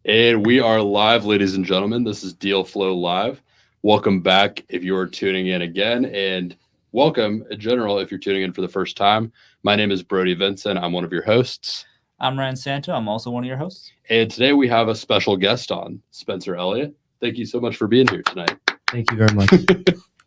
And we are live, ladies and gentlemen. This is Deal Flow Live. Welcome back if you're tuning in again, and welcome in general if you're tuning in for the first time. My name is Brody Vincent. I'm one of your hosts. I'm Ryan Santo. I'm also one of your hosts. And today we have a special guest on, Spencer Elliott. Thank you so much for being here tonight. Thank you very much.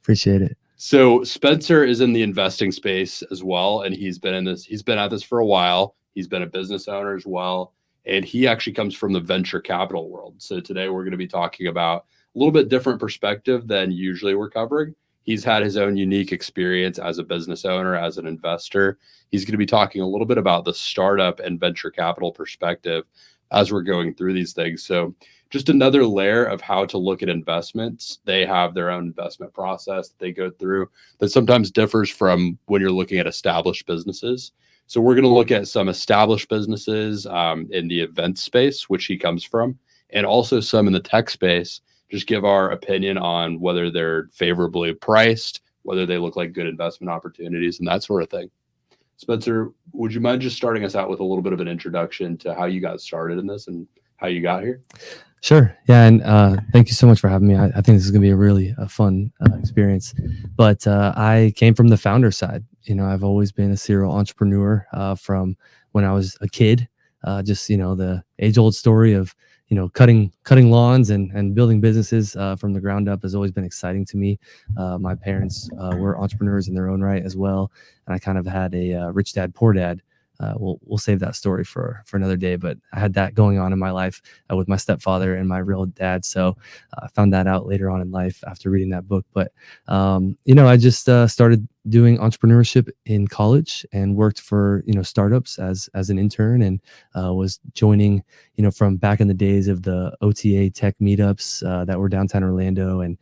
Appreciate it. So Spencer is in the investing space as well, and he's been at this for a while. He's been a business owner as well, and he actually comes from the venture capital world. So today we're going to be talking about a little bit different perspective than usually we're covering. He's had his own unique experience as a business owner, as an investor. He's going to be talking a little bit about the startup and venture capital perspective as we're going through these things. So just another layer of how to look at investments. They have their own investment process that they go through that sometimes differs from when you're looking at established businesses. So we're going to look at some established businesses in the event space, which he comes from, and also some in the tech space. Just give our opinion on whether they're favorably priced, whether they look like good investment opportunities, and that sort of thing. Spencer, would you mind just starting us out with a little bit of an introduction to how you got started in this and how you got here? Sure. Yeah. And thank you so much for having me. I think this is going to be a really fun experience. But I came from the founder side. I've always been a serial entrepreneur from when I was a kid. Just, the age old story of, cutting lawns and building businesses from the ground up has always been exciting to me. My parents were entrepreneurs in their own right as well. And I kind of had a rich dad, poor dad. We'll save that story for another day, but I had that going on in my life with my stepfather and my real dad. So I found that out later on in life after reading that book. But, I just started doing entrepreneurship in college and worked for, startups as an intern and was joining, from back in the days of the OTA tech meetups that were downtown Orlando and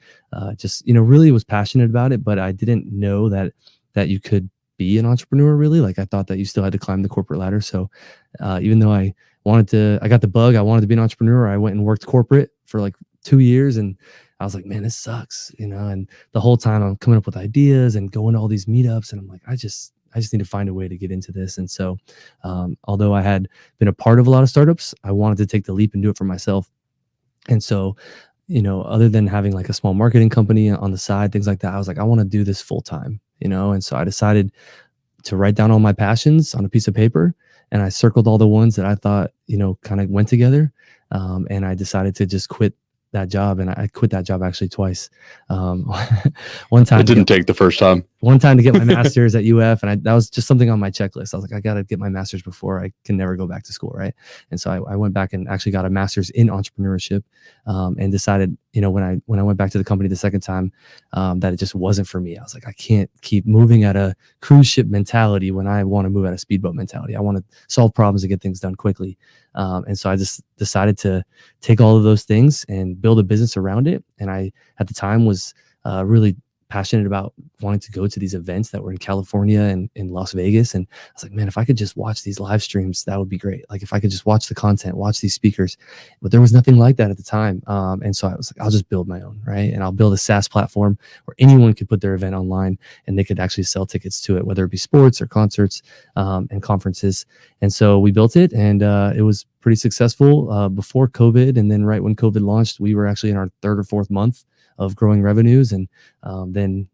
just, really was passionate about it. But I didn't know that you could be an entrepreneur really. Like I thought that you still had to climb the corporate ladder. So even though I got the bug, I wanted to be an entrepreneur. I went and worked corporate for like 2 years and I was like, man, this sucks, and the whole time I'm coming up with ideas and going to all these meetups and I'm like, I just need to find a way to get into this. And so although I had been a part of a lot of startups, I wanted to take the leap and do it for myself. And so other than having like a small marketing company on the side, things like that, I was like, I want to do this full time, and so I decided to write down all my passions on a piece of paper and I circled all the ones that I thought, kind of went together. And I decided to just quit that job. And I quit that job actually twice. One time. It didn't take the first time. One time to get my master's at UF. And that was just something on my checklist. I was like, I got to get my master's before I can never go back to school. Right. And so I went back and actually got a master's in entrepreneurship and decided, when I went back to the company the second time, that it just wasn't for me. I was like, I can't keep moving at a cruise ship mentality when I want to move at a speedboat mentality. I want to solve problems and get things done quickly. And so I just decided to take all of those things and build a business around it. And I, at the time, was really passionate about wanting to go to these events that were in California and in Las Vegas. And I was like, man, if I could just watch these live streams, that would be great. Like if I could just watch the content, watch these speakers, but there was nothing like that at the time. And so I was like, I'll just build my own, right? And I'll build a SaaS platform where anyone could put their event online and they could actually sell tickets to it, whether it be sports or concerts and conferences. And so we built it and it was pretty successful before COVID. And then right when COVID launched, we were actually in our third or fourth month of growing revenues. And then,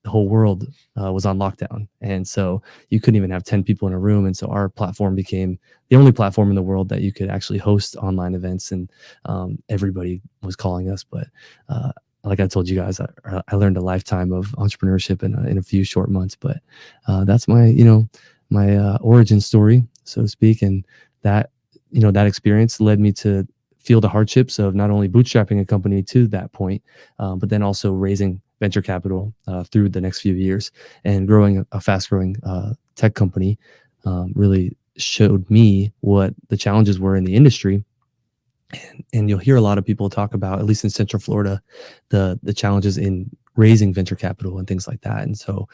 the whole world was on lockdown. And so you couldn't even have 10 people in a room. And so our platform became the only platform in the world that you could actually host online events. And everybody was calling us. But like I told you guys, I learned a lifetime of entrepreneurship in a few short months. But that's my, my origin story, so to speak. And that, that experience led me to feel the hardships of not only bootstrapping a company to that point, but then also raising venture capital through the next few years and growing a fast-growing tech company really showed me what the challenges were in the industry. And you'll hear a lot of people talk about, at least in Central Florida, the challenges in raising venture capital and things like that. And so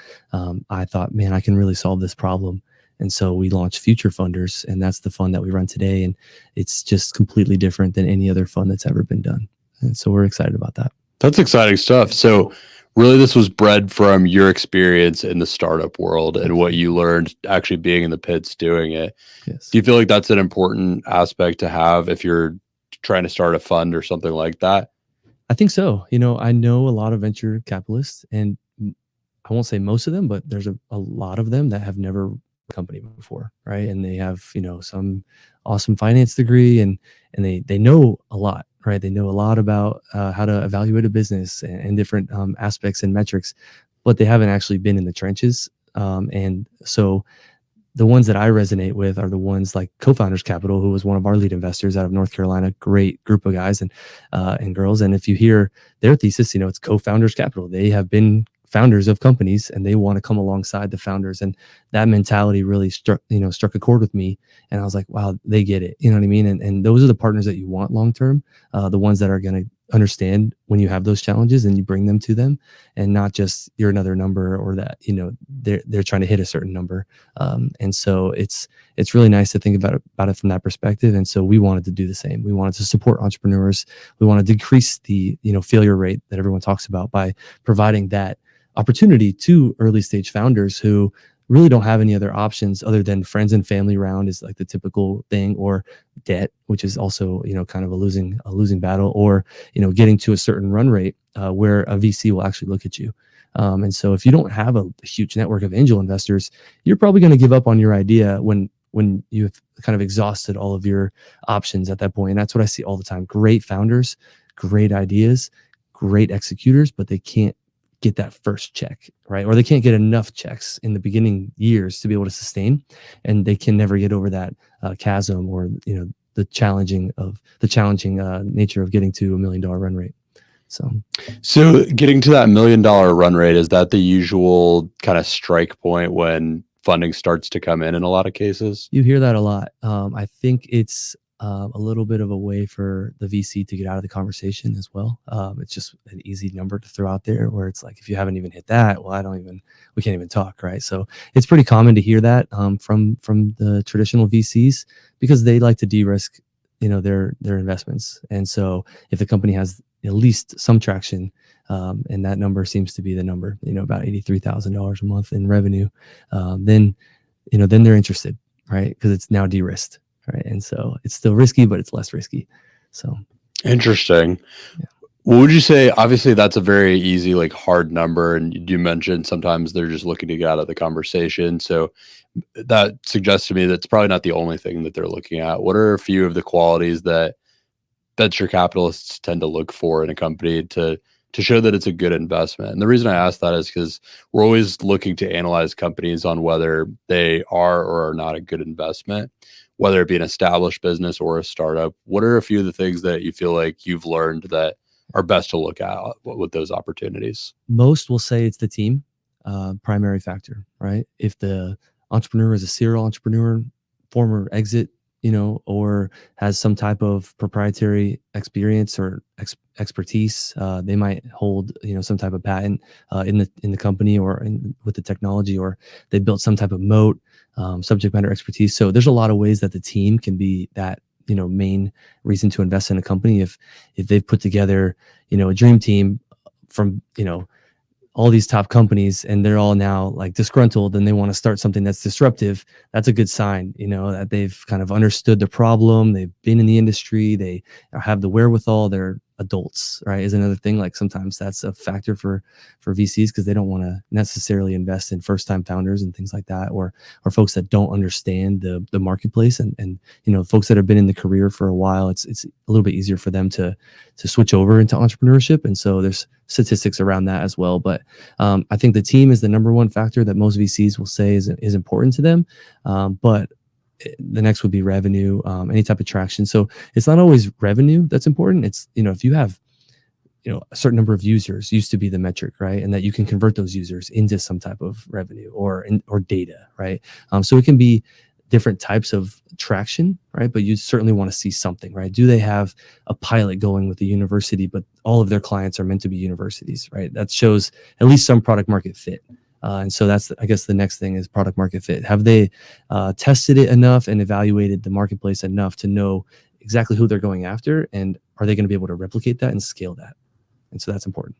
I thought, man, I can really solve this problem. And so we launched Future Funders, and that's the fund that we run today. And it's just completely different than any other fund that's ever been done. And so we're excited about that. That's exciting stuff. So really this was bred from your experience in the startup world and what you learned actually being in the pits doing it. Yes. Do you feel like that's an important aspect to have if you're trying to start a fund or something like that? I think so. I know a lot of venture capitalists, and I won't say most of them, but there's a lot of them that have never run a company before, right? And they have, some awesome finance degree, and they know a lot, right? They know a lot about how to evaluate a business and different aspects and metrics, but they haven't actually been in the trenches. And so the ones that I resonate with are the ones like Co-Founders Capital, who was one of our lead investors out of North Carolina. Great group of guys and girls. And if you hear their thesis, it's Co-Founders Capital. They have been founders of companies, and they want to come alongside the founders. And that mentality really struck a chord with me. And I was like, wow, they get it. You know what I mean? And those are the partners that you want long term, the ones that are going to understand when you have those challenges and you bring them to them, and not just you're another number, or that they're trying to hit a certain number. And so it's really nice to think about it from that perspective. And so we wanted to do the same. We wanted to support entrepreneurs. We want to decrease the failure rate that everyone talks about by providing that opportunity to early stage founders who really don't have any other options other than friends and family around, is like the typical thing, or debt, which is also, kind of a losing battle, or, getting to a certain run rate where a VC will actually look at you. And so if you don't have a huge network of angel investors, you're probably going to give up on your idea when you've kind of exhausted all of your options at that point. And that's what I see all the time. Great founders, great ideas, great executors, but they can't get that first check, right? Or they can't get enough checks in the beginning years to be able to sustain, and they can never get over that chasm, or the challenging nature of getting to $1 million run rate. So getting to that $1 million run rate, is that the usual kind of strike point when funding starts to come in a lot of cases? You hear that a lot. I think it's a little bit of a way for the VC to get out of the conversation as well. It's just an easy number to throw out there, where it's like, if you haven't even hit that, well, we can't even talk, right? So it's pretty common to hear that from the traditional VCs, because they like to de-risk, their investments. And so if the company has at least some traction, and that number seems to be the number, about $83,000 a month in revenue, then they're interested, right? Because it's now de-risked. Right. And so it's still risky, but it's less risky. So interesting. Yeah. What would you say? Obviously, that's a very easy, hard number. And you mentioned sometimes they're just looking to get out of the conversation. So that suggests to me that's probably not the only thing that they're looking at. What are a few of the qualities that venture capitalists tend to look for in a company to show that it's a good investment? And the reason I ask that is because we're always looking to analyze companies on whether they are or are not a good investment, whether it be an established business or a startup. What are a few of the things that you feel like you've learned that are best to look at with those opportunities? Most will say it's the team, primary factor, right? If the entrepreneur is a serial entrepreneur, former exit, or has some type of proprietary experience or expertise, they might hold, some type of patent in the company, or with the technology, or they built some type of moat, subject matter expertise. So there's a lot of ways that the team can be that, main reason to invest in a company. If they've put together, a dream team from, all these top companies, and they're all now disgruntled, and they want to start something that's disruptive, that's a good sign, that they've kind of understood the problem. They've been in the industry. They have the wherewithal. They're adults, right? Is another thing. Sometimes that's a factor for VCs, because they don't want to necessarily invest in first-time founders and things like that, or folks that don't understand the marketplace, and folks that have been in the career for a while. It's a little bit easier for them to switch over into entrepreneurship, and so there's statistics around that as well. But I think the team is the number one factor that most VCs will say is important to them. But the next would be revenue, any type of traction. So it's not always revenue that's important. It's, if you have, a certain number of users used to be the metric, right? And that you can convert those users into some type of revenue or data, right? So it can be different types of traction, right? But you certainly want to see something, right? Do they have a pilot going with the university, but all of their clients are meant to be universities, right? That shows at least some product market fit. And so that's, I guess, the next thing is product market fit. Have they tested it enough and evaluated the marketplace enough to know exactly who they're going after? And are they going to be able to replicate that and scale that? And so that's important.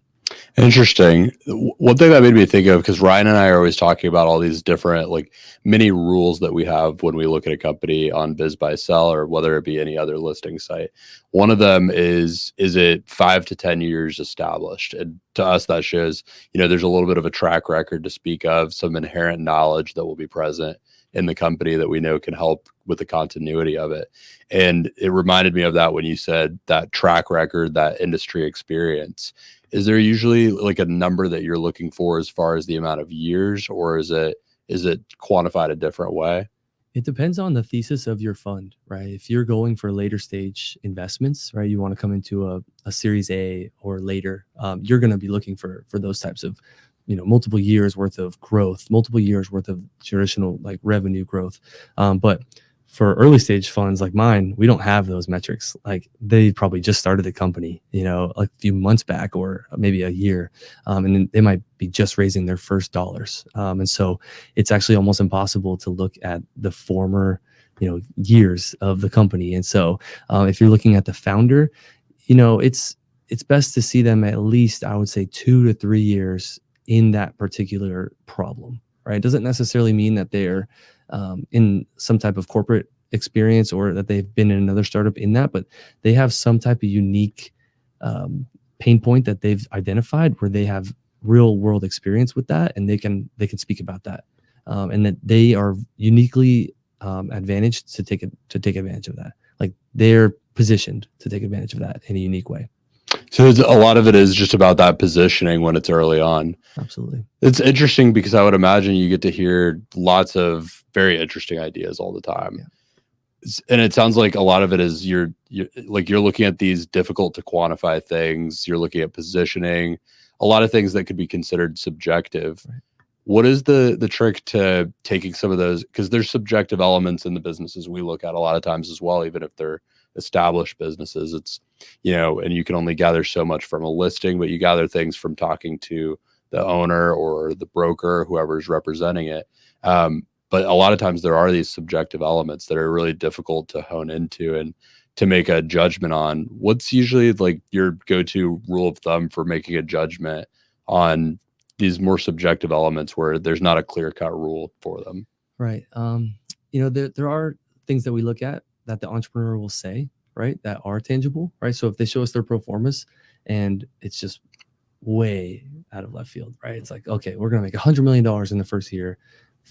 Interesting. One thing that made me think of, because Ryan and I are always talking about all these different like mini rules that we have when we look at a company on Biz Buy Sell or whether it be any other listing site. One of them is it 5 to 10 years established? And to us, that shows, there's a little bit of a track record to speak of, some inherent knowledge that will be present in the company that we know can help with the continuity of it. And it reminded me of that when you said that track record, that industry experience. Is there usually like a number that you're looking for as far as the amount of years, or is it quantified a different way? It depends on the thesis of your fund, right? If you're going for later stage investments, right, you want to come into a Series A or later, you're going to be looking for those types of, multiple years worth of growth, multiple years worth of traditional like revenue growth. But for early stage funds like mine, we don't have those metrics. Like they probably just started the company, like a few months back or maybe a year. And then they might be just raising their first dollars. And so it's actually almost impossible to look at the former, years of the company. And so if you're looking at the founder, it's best to see them at least, I would say 2 to 3 years in that particular problem, right? It doesn't necessarily mean that they're in some type of corporate experience or that they've been in another startup in that, but they have some type of unique pain point that they've identified where they have real world experience with that, and they can speak about that, and that they are uniquely advantaged to take advantage of that. Like they're positioned to take advantage of that in a unique way. So a lot of it is just about that positioning when it's early on. Absolutely. It's interesting because I would imagine you get to hear lots of very interesting ideas all the time. Yeah. And it sounds like a lot of it is you're looking at these difficult to quantify things. You're looking at positioning, a lot of things that could be considered subjective. Right. What is the trick to taking some of those? Because there's subjective elements in the businesses we look at a lot of times as well, even if they're established businesses. It's, and you can only gather so much from a listing, but you gather things from talking to the owner or the broker, whoever's representing it. But a lot of times there are these subjective elements that are really difficult to hone into and to make a judgment on. What's usually like your go-to rule of thumb for making a judgment on these more subjective elements where there's not a clear-cut rule for them? Right. There are things that we look at that the entrepreneur will say, right, that are tangible, right? So if they show us their pro formas and it's just way out of left field, right? It's like, okay, we're going to make $100 million in the first year,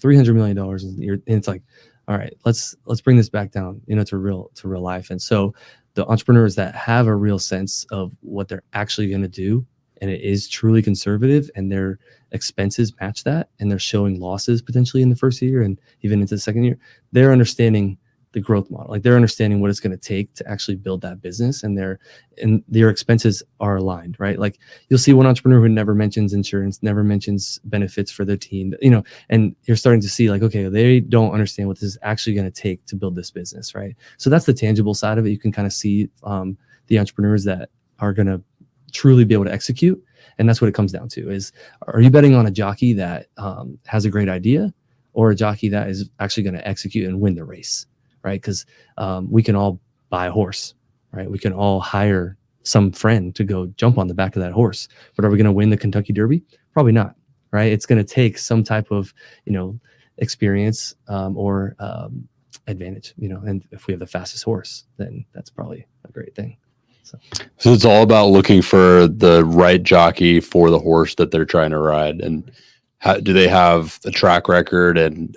$300 million in the year. And it's like, all right, let's bring this back down, to real life. And so the entrepreneurs that have a real sense of what they're actually going to do, and it is truly conservative and their expenses match that, and they're showing losses potentially in the first year and even into the second year, they're understanding the growth model. Like they're understanding what it's going to take to actually build that business, and their expenses are aligned, right? Like you'll see one entrepreneur who never mentions insurance, never mentions benefits for their team, and you're starting to see like, okay, they don't understand what this is actually going to take to build this business, right? So that's the tangible side of it. You can kind of see the entrepreneurs that are going to truly be able to execute. And that's what it comes down to is, are you betting on a jockey that has a great idea, or a jockey that is actually going to execute and win the race? Right? Because we can all buy a horse, right? We can all hire some friend to go jump on the back of that horse, but are we going to win the Kentucky Derby? Probably not, right? It's going to take some type of, experience or advantage, and if we have the fastest horse, then that's probably a great thing. So it's all about looking for the right jockey for the horse that they're trying to ride. And do they have the track record and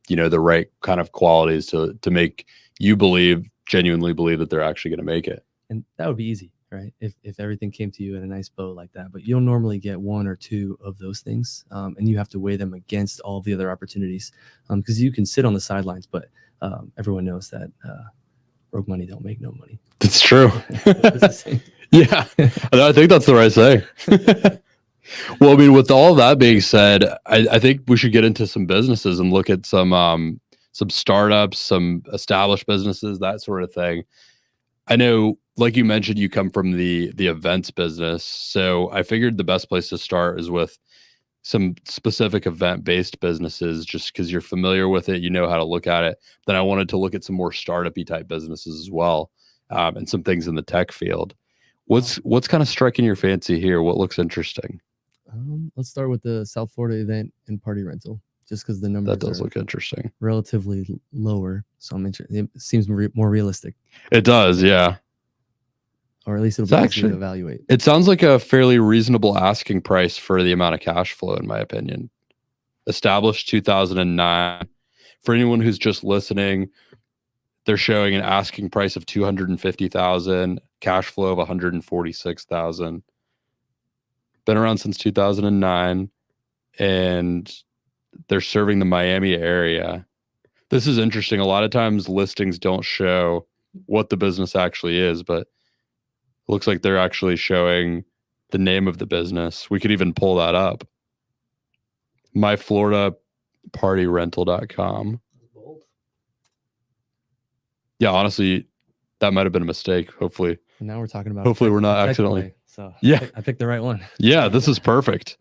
the right kind of qualities to make you genuinely believe that they're actually going to make it? And that would be easy, right? If everything came to you in a nice bow like that, but you'll normally get 1 or 2 of those things, and you have to weigh them against all the other opportunities, because you can sit on the sidelines, but everyone knows that broke money don't make no money. That's true. Yeah, I think that's the right saying. Well, I mean, with all that being said, I think we should get into some businesses and look at some startups, some established businesses, that sort of thing. I know, like you mentioned, you come from the events business, so I figured the best place to start is with some specific event-based businesses, just because you're familiar with it, you know how to look at it. Then I wanted to look at some more startup-y type businesses as well, and some things in the tech field. What's kind of striking your fancy here? What looks interesting? Let's start with the South Florida event and party rental, just because the numbers That does are look interesting. relatively lower. So I'm interested. It seems more realistic, It does, yeah. or at least it'll It's be easy actually- to evaluate. It sounds like a fairly reasonable asking price for the amount of cash flow, in my opinion. Established 2009. For anyone who's just listening, they're showing an asking price of 250,000, cash flow of 146,000. Been around since 2009, and they're serving the Miami area. This is interesting. A lot of times listings don't show what the business actually is, but it looks like they're actually showing the name of the business. We could even pull that up. myfloridapartyrental.com. Yeah, honestly, that might have been a mistake. Hopefully And now we're talking about. Hopefully we're not a tech accidentally- play, So Yeah. I picked the right one. Yeah, this is perfect.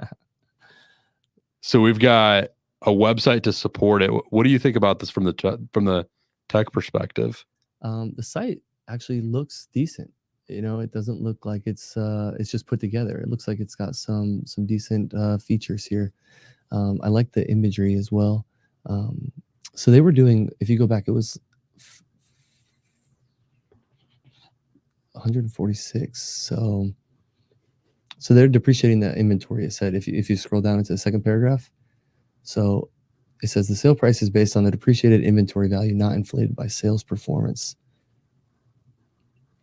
So we've got a website to support it. What do you think about this from the tech perspective? The site actually looks decent. It doesn't look like it's just put together. It looks like it's got some decent features here. I like the imagery as well. So they were doing, if you go back, it was 146. So they're depreciating that inventory. It said if you scroll down into the second paragraph. So it says the sale price is based on the depreciated inventory value, not inflated by sales performance.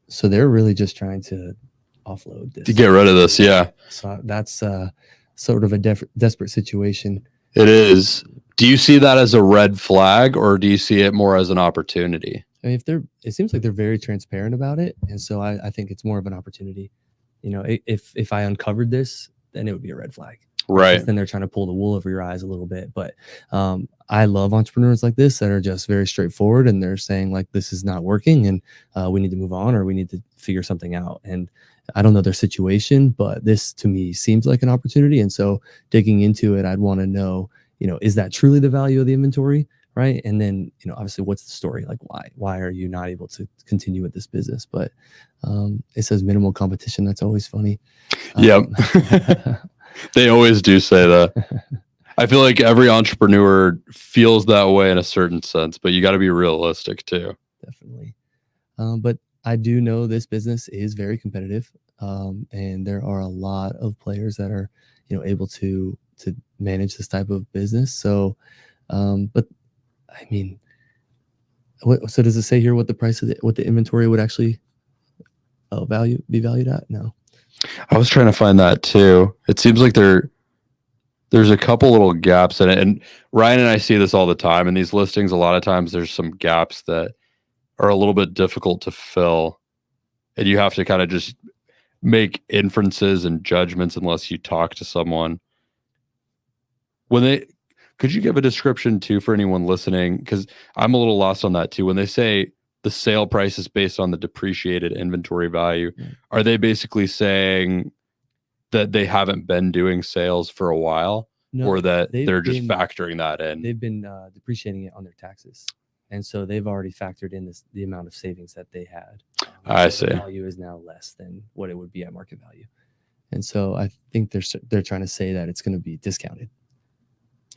So they're really just trying to offload this. To get rid of this, yeah. So that's sort of a desperate situation. It is. Do you see that as a red flag, or do you see it more as an opportunity? I mean, it seems like they're very transparent about it, and so I think it's more of an opportunity. If I uncovered this, then it would be a red flag. Right. Then they're trying to pull the wool over your eyes a little bit. But I love entrepreneurs like this that are just very straightforward, and they're saying like, this is not working, and we need to move on, or we need to figure something out. And I don't know their situation, but this to me seems like an opportunity. And so digging into it, I'd want to know, is that truly the value of the inventory? Right. And then, obviously, what's the story? Like, why are you not able to continue with this business? But it says minimal competition. That's always funny. Yep. They always do say that. I feel like every entrepreneur feels that way in a certain sense, but you got to be realistic too. Definitely. But I do know this business is very competitive. And there are a lot of players that are, able to manage this type of business. So, but I mean, so does it say here what the price of what the inventory would actually be valued at? No. I was trying to find that too. It seems like there's a couple little gaps in it. And Ryan and I see this all the time in these listings. A lot of times there's some gaps that are a little bit difficult to fill. And you have to kind of just make inferences and judgments unless you talk to someone. Could you give a description too for anyone listening? Because I'm a little lost on that too. When they say the sale price is based on the depreciated inventory value, are they basically saying that they haven't been doing sales for a while, or that they're just factoring that in? They've been depreciating it on their taxes. And so they've already factored in the amount of savings that they had. I so see. The value is now less than what it would be at market value. And so I think they're trying to say that it's going to be discounted.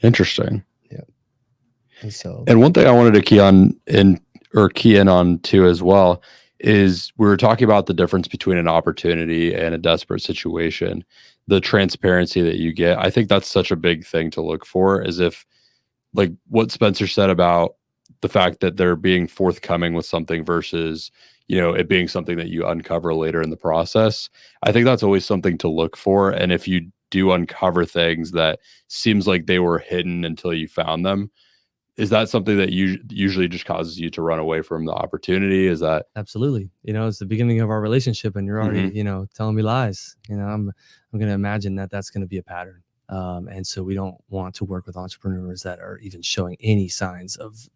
Interesting. Yeah. And one thing I wanted to key in on too as well is we were talking about the difference between an opportunity and a desperate situation, the transparency that you get. I think that's such a big thing to look for, is if, like what Spencer said about the fact that they're being forthcoming with something versus, it being something that you uncover later in the process. I think that's always something to look for. And if you do uncover things that seems like they were hidden until you found them, is that something that usually just causes you to run away from the opportunity? Is that absolutely? It's the beginning of our relationship, and you're already, telling me lies. I'm going to imagine that that's going to be a pattern. And so we don't want to work with entrepreneurs that are even showing any signs of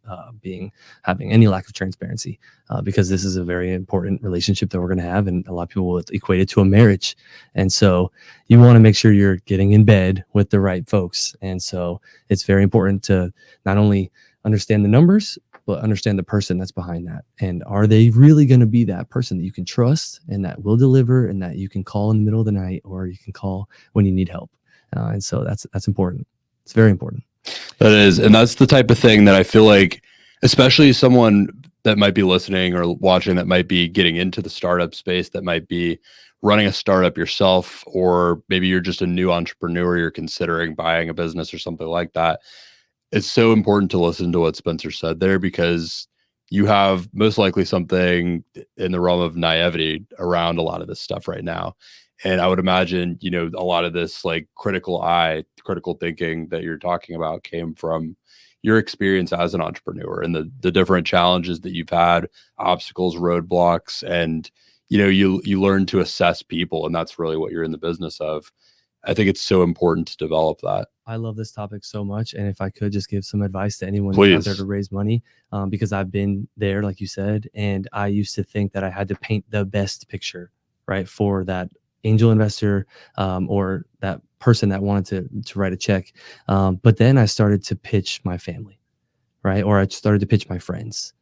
having any lack of transparency, because this is a very important relationship that we're going to have, and a lot of people will equate it to a marriage. And so you want to make sure you're getting in bed with the right folks. And so it's very important to not only understand the numbers, but understand the person that's behind that. And are they really going to be that person that you can trust and that will deliver and that you can call in the middle of the night or you can call when you need help? And so that's important. It's very important. That is. And that's the type of thing that I feel like, especially someone that might be listening or watching that might be getting into the startup space, that might be running a startup yourself, or maybe you're just a new entrepreneur, you're considering buying a business or something like that. It's so important to listen to what Spencer said there, because you have most likely something in the realm of naivety around a lot of this stuff right now. And I would imagine, a lot of this like critical thinking that you're talking about came from your experience as an entrepreneur and the different challenges that you've had, obstacles, roadblocks, and you learn to assess people, and that's really what you're in the business of. I think it's so important to develop that. I love this topic so much. And if I could just give some advice to anyone Please. who's out there to raise money, because I've been there, like you said, and I used to think that I had to paint the best picture, right, for that angel investor or that person that wanted to write a check. But then I started to pitch my family, right? Or I started to pitch my friends.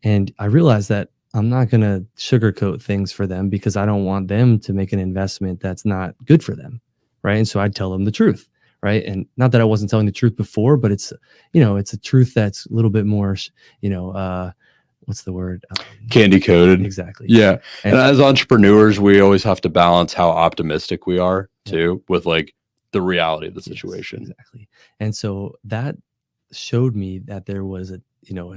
And I realized that I'm not going to sugarcoat things for them because I don't want them to make an investment that's not good for them, right? And so I'd tell them the truth, right? And not that I wasn't telling the truth before, but it's a truth that's a little bit more, what's the word? Candy coated. Exactly. Yeah. And as entrepreneurs, we always have to balance how optimistic we are too, with like the reality of the situation. Yes, exactly. And so that showed me that there was a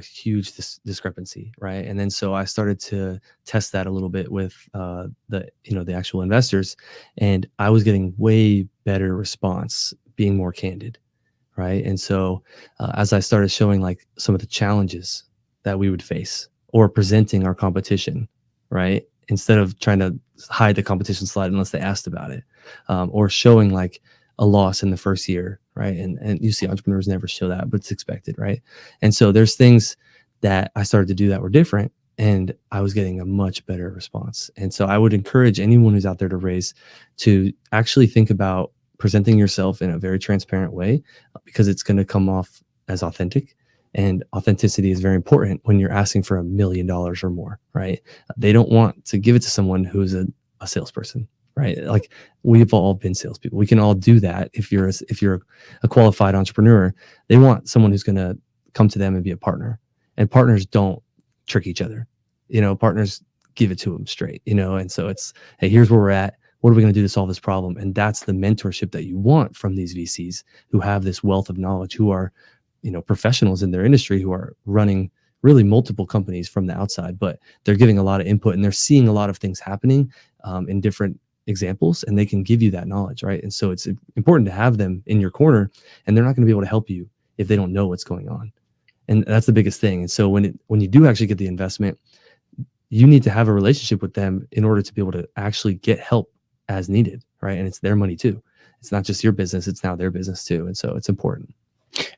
huge discrepancy, right? And then so I started to test that a little bit with the actual investors, and I was getting way better response being more candid, right? And so as I started showing like some of the challenges that we would face or presenting our competition, right, instead of trying to hide the competition slide unless they asked about it, or showing like a loss in the first year, right? And you see entrepreneurs never show that, but it's expected, right? And so there's things that I started to do that were different, and I was getting a much better response. And so I would encourage anyone who's out there to raise to actually think about presenting yourself in a very transparent way, because it's going to come off as authentic. And authenticity is very important when you're asking for $1 million or more, right? They don't want to give it to someone who's a salesperson, right? Like, we've all been salespeople. We can all do that. If you're a qualified entrepreneur, they want someone who's going to come to them and be a partner. And partners don't trick each other. Partners give it to them straight. And so it's, hey, here's where we're at. What are we going to do to solve this problem? And that's the mentorship that you want from these VCs who have this wealth of knowledge, who are professionals in their industry, who are running really multiple companies from the outside, but they're giving a lot of input and they're seeing a lot of things happening in different examples, and they can give you that knowledge, right? And so it's important to have them in your corner, and they're not going to be able to help you if they don't know what's going on. And that's the biggest thing. And so when you do actually get the investment, you need to have a relationship with them in order to be able to actually get help as needed, right? And it's their money too. It's not just your business, it's now their business too. And so it's important.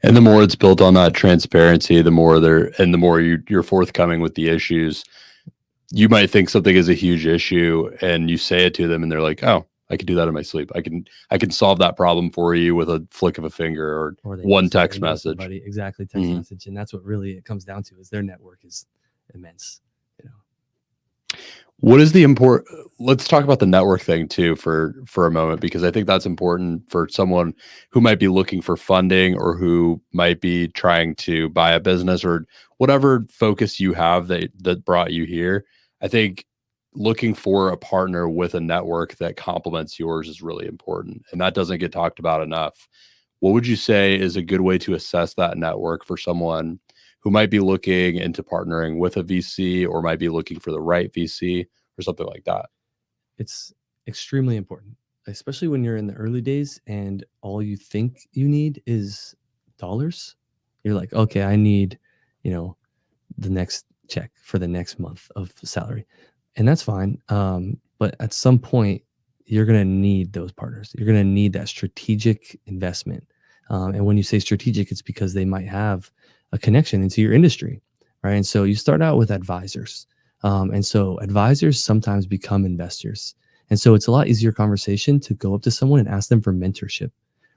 And the more it's built on that transparency, the more you're forthcoming with the issues. You might think something is a huge issue and you say it to them and they're like, oh, I could do that in my sleep. I can solve that problem for you with a flick of a finger or one text message. Exactly. Text message. And that's what really it comes down to, is their network is immense. What is let's talk about the network thing too for a moment, because I think that's important for someone who might be looking for funding or who might be trying to buy a business or whatever focus you have that brought you here. I think looking for a partner with a network that complements yours is really important, and that doesn't get talked about enough. What would you say is a good way to assess that network for someone who might be looking into partnering with a VC or might be looking for the right VC or something like that? It's extremely important, especially when you're in the early days and all you think you need is dollars. You're like, okay, I need, the next check for the next month of salary. And that's fine. But at some point, you're going to need those partners. You're going to need that strategic investment. And when you say strategic, it's because they might have a connection into your industry, right? And so you start out with advisors. And so advisors sometimes become investors. And so it's a lot easier conversation to go up to someone and ask them for mentorship,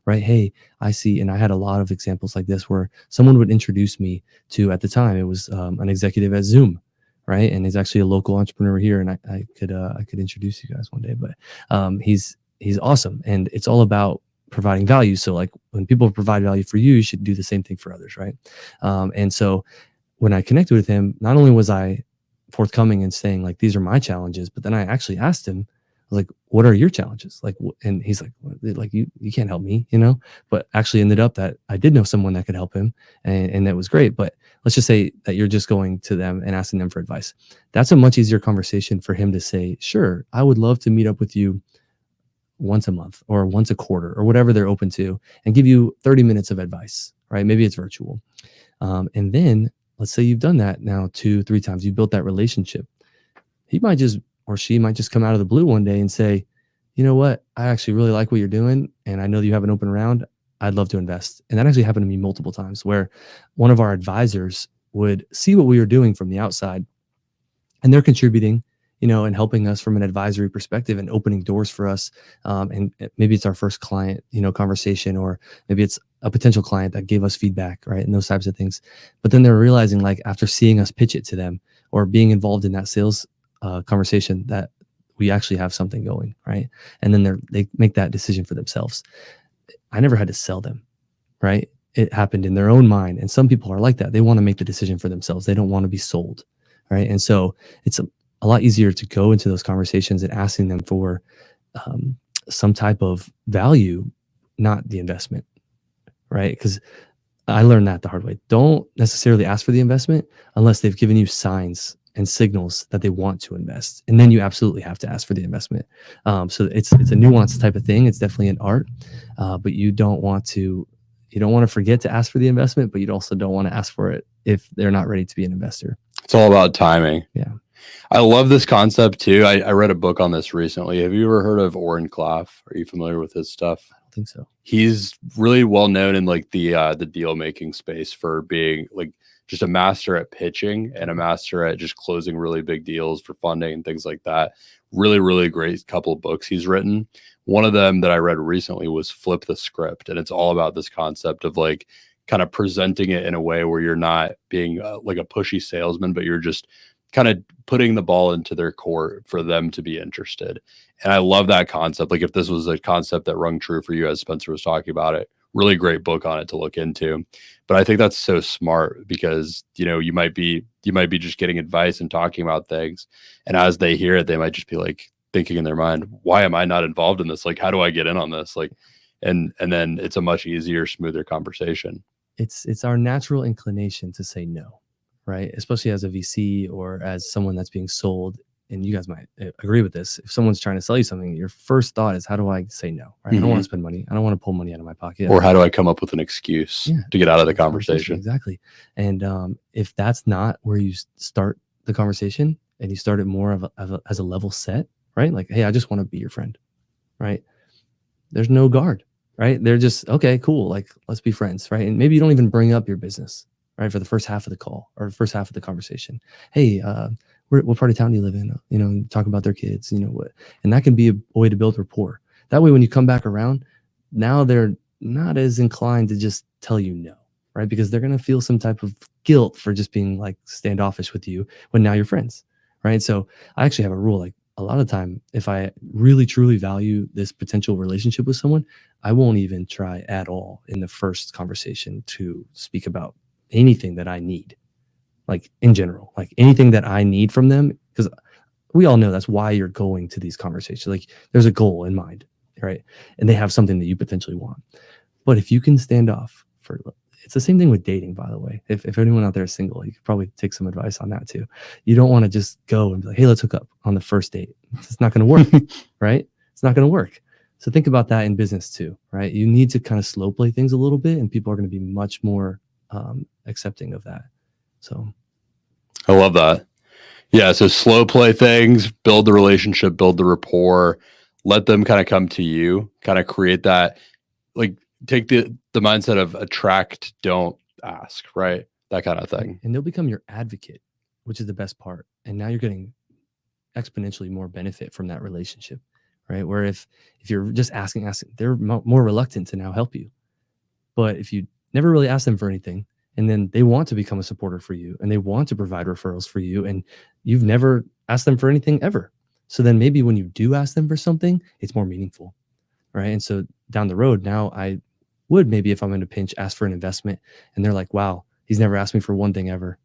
right? Hey, I see. And I had a lot of examples like this where someone would introduce me to, at the time, it was an executive at Zoom, right? And he's actually a local entrepreneur here. And I could introduce you guys one day, but he's awesome. And it's all about providing value. So like when people provide value for you, you should do the same thing for others, right? And so when I connected with him, not only was I forthcoming and saying like, these are my challenges, but then I actually asked him, like, what are your challenges? Like, and he's like, you can't help me, but actually ended up that I did know someone that could help him. And that was great. But let's just say that you're just going to them and asking them for advice. That's a much easier conversation for him to say, sure, I would love to meet up with you once a month or once a quarter or whatever they're open to and give you 30 minutes of advice, right? Maybe it's virtual. And then let's say you've done that now 2-3 times, you've built that relationship. He might just, or she might just come out of the blue one day and say, you know what, I actually really like what you're doing. And I know that you have an open round. I'd love to invest. And that actually happened to me multiple times where one of our advisors would see what we were doing from the outside and they're contributing, and helping us from an advisory perspective and opening doors for us. And maybe it's our first client, conversation, or maybe it's a potential client that gave us feedback, right? And those types of things. But then they're realizing, like, after seeing us pitch it to them or being involved in that sales conversation, that we actually have something going, right? And then they make that decision for themselves. I never had to sell them, right? It happened in their own mind. And some people are like that. They want to make the decision for themselves. They don't want to be sold, right? And so it's a lot easier to go into those conversations and asking them for some type of value, not the investment, right? Because I learned that the hard way. Don't necessarily ask for the investment unless they've given you signs and signals that they want to invest. And then you absolutely have to ask for the investment. So it's a nuanced type of thing. It's definitely an art, but you don't want to forget to ask for the investment, but you also don't want to ask for it if they're not ready to be an investor. It's all about timing. Yeah. I love this concept too. I read a book on this recently. Have you ever heard of Oren Klaff? Are you familiar with his stuff? I don't think so. He's really well known in like the deal making space for being like just a master at pitching and a master at just closing really big deals for funding and things like that. Really, really great couple of books he's written. One of them that I read recently was Flip the Script. And it's all about this concept of like kind of presenting it in a way where you're not being like a pushy salesman, but you're just kind of putting the ball into their court for them to be interested. And I love that concept. Like if this was a concept that rung true for you, as Spencer was talking about it, really great book on it to look into. But I think that's so smart because, you might be just getting advice and talking about things. And as they hear it, they might just be like thinking in their mind, why am I not involved in this? Like, how do I get in on this? Like, and then it's a much easier, smoother conversation. It's our natural inclination to say no, right? Especially as a VC or as someone that's being sold. And you guys might agree with this. If someone's trying to sell you something, your first thought is, how do I say no? Right? I don't want to spend money. I don't want to pull money out of my pocket. Or how do I come up with an excuse to get out of the conversation? Exactly. And if that's not where you start the conversation and you start it more as a level set, right? Like, hey, I just want to be your friend, right? There's no guard, right? They're just, okay, cool. Like, let's be friends, right? And maybe you don't even bring up your business, right? For the first half of the call or first half of the conversation. Hey, what part of town do you live in? Talk about their kids, and that can be a way to build rapport. That way, when you come back around, now they're not as inclined to just tell you no, right? Because they're going to feel some type of guilt for just being like standoffish with you when now you're friends, right? So I actually have a rule, like a lot of time, if I really truly value this potential relationship with someone, I won't even try at all in the first conversation to speak about anything that I need. Like in general, like anything that I need from them, because we all know that's why you're going to these conversations. Like there's a goal in mind, right? And they have something that you potentially want. But if you can stand off it's the same thing with dating, by the way. If anyone out there is single, you could probably take some advice on that too. You don't want to just go and be like, hey, let's hook up on the first date. It's not going to work, right? It's not going to work. So think about that in business too, right? You need to kind of slow play things a little bit, and people are going to be much more accepting of that. So I love that. Yeah. So slow play things, build the relationship, build the rapport, let them kind of come to you, kind of create that, like take the mindset of attract, don't ask, right? That kind of thing. And they'll become your advocate, which is the best part. And now you're getting exponentially more benefit from that relationship, right? Where if you're just asking, they're more reluctant to now help you. But if you never really ask them for anything, and then they want to become a supporter for you and they want to provide referrals for you, and you've never asked them for anything ever. So then maybe when you do ask them for something, it's more meaningful, right? And so down the road, now I would maybe, if I'm in a pinch, ask for an investment, and they're like, wow, he's never asked me for one thing ever.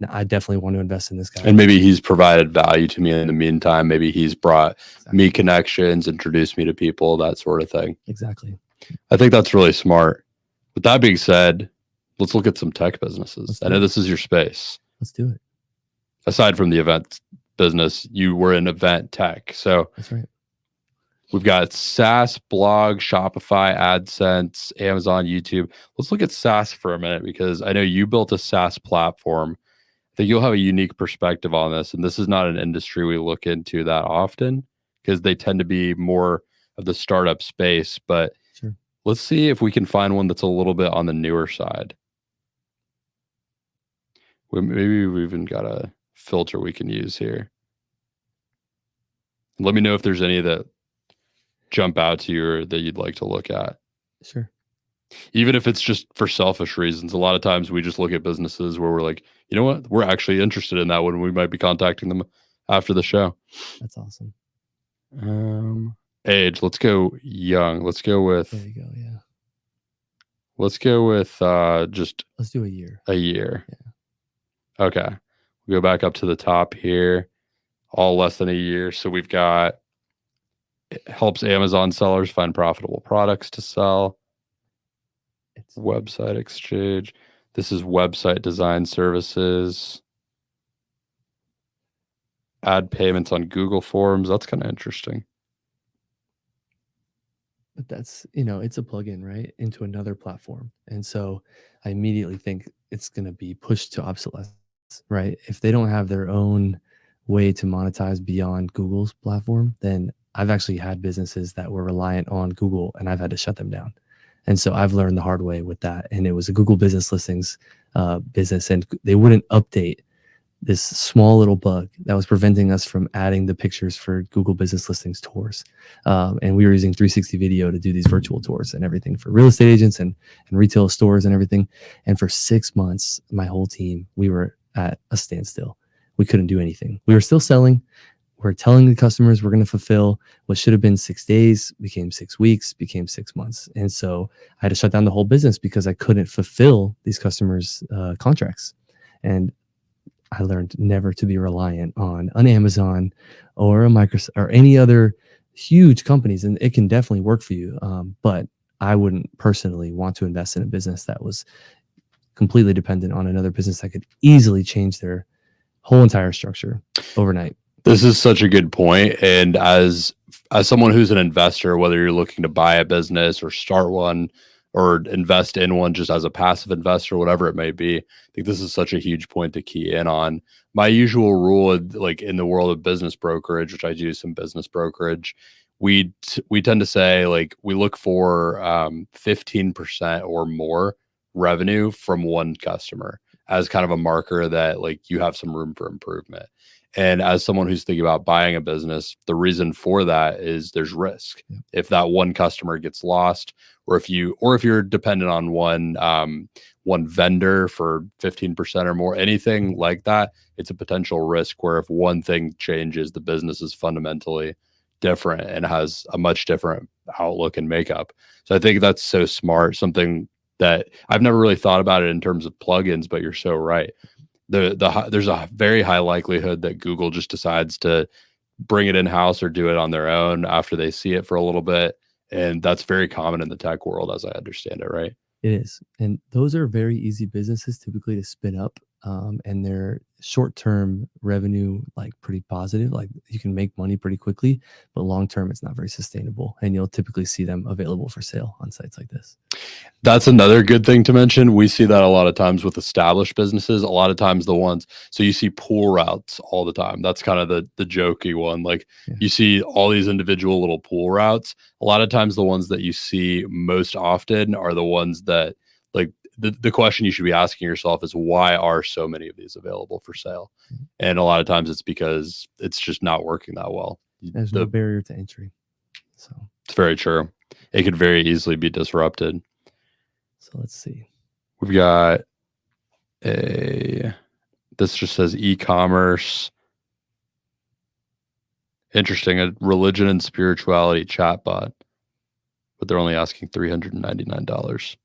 I definitely want to invest in this guy. And maybe he's provided value to me in the meantime. Maybe he's brought me connections, introduced me to people, that sort of thing. Exactly. I think that's really smart. With that being said, let's look at some tech businesses. I know this is your space. Let's do it. Aside from the event business, you were in event tech. So that's right. We've got SaaS, blog, Shopify, AdSense, Amazon, YouTube. Let's look at SaaS for a minute, because I know you built a SaaS platform. I think you'll have a unique perspective on this. And this is not an industry we look into that often, because they tend to be more of the startup space. But sure, let's see if we can find one that's a little bit on the newer side. Maybe we've even got a filter we can use here. Let me know if there's any that jump out to you or that you'd like to look at. Sure. Even if it's just for selfish reasons. A lot of times we just look at businesses where we're like, you know what, we're actually interested in that one. We might be contacting them after the show. That's awesome. Age, let's go young. Let's go with, there you go. Yeah. Let's go with let's do a year. A year. Yeah. Okay. We'll go back up to the top here. All less than a year. So we've got, it helps Amazon sellers find profitable products to sell. It's website exchange. This is website design services. Add payments on Google Forms. That's kind of interesting. But that's, it's a plugin, right, into another platform. And so I immediately think it's going to be pushed to obsolescence, right? If they don't have their own way to monetize beyond Google's platform, then I've actually had businesses that were reliant on Google and I've had to shut them down. And so I've learned the hard way with that. And it was a Google Business Listings business, and they wouldn't update this small little bug that was preventing us from adding the pictures for Google Business Listings tours. And we were using 360 video to do these virtual tours and everything for real estate agents and retail stores and everything. And for 6 months, my whole team, we were at a standstill. We couldn't do anything. We were still selling. We're telling the customers we're going to fulfill what should have been 6 days, became 6 weeks, became 6 months. And so I had to shut down the whole business because I couldn't fulfill these customers' contracts. And I learned never to be reliant on an Amazon or a Microsoft or any other huge companies. And it can definitely work for you. But I wouldn't personally want to invest in a business that was completely dependent on another business that could easily change their whole entire structure overnight. This is such a good point. And as someone who's an investor, whether you're looking to buy a business or start one or invest in one just as a passive investor, whatever it may be, I think this is such a huge point to key in on. My usual rule, like in the world of business brokerage, which I do some business brokerage, we tend to say, like, we look for 15% or more revenue from one customer as kind of a marker that, like, you have some room for improvement. And as someone who's thinking about buying a business, the reason for that is there's risk. Yeah. If that one customer gets lost, or if you're dependent on one vendor for 15% or more, anything like that, it's a potential risk where if one thing changes, the business is fundamentally different and has a much different outlook and makeup. So I think that's so smart, something that I've never really thought about it in terms of plugins, but you're so right. There's a very high likelihood that Google just decides to bring it in-house or do it on their own after they see it for a little bit. And that's very common in the tech world, as I understand it, right? It is. And those are very easy businesses typically to spin up. And they're short-term revenue, like pretty positive, like you can make money pretty quickly, but long-term it's not very sustainable. And you'll typically see them available for sale on sites like this. That's another good thing to mention. We see that a lot of times with established businesses, a lot of times so you see pool routes all the time. That's kind of the jokey one. Like, yeah, you see all these individual little pool routes. A lot of times the ones that you see most often are the ones that, like, the question you should be asking yourself is, why are so many of these available for sale? And a lot of times it's because it's just not working that well. There's no barrier to entry. So It's very true. It could very easily be disrupted. so let's see. We've got this just says e-commerce. Interesting, a religion and spirituality chatbot, but they're only asking $399.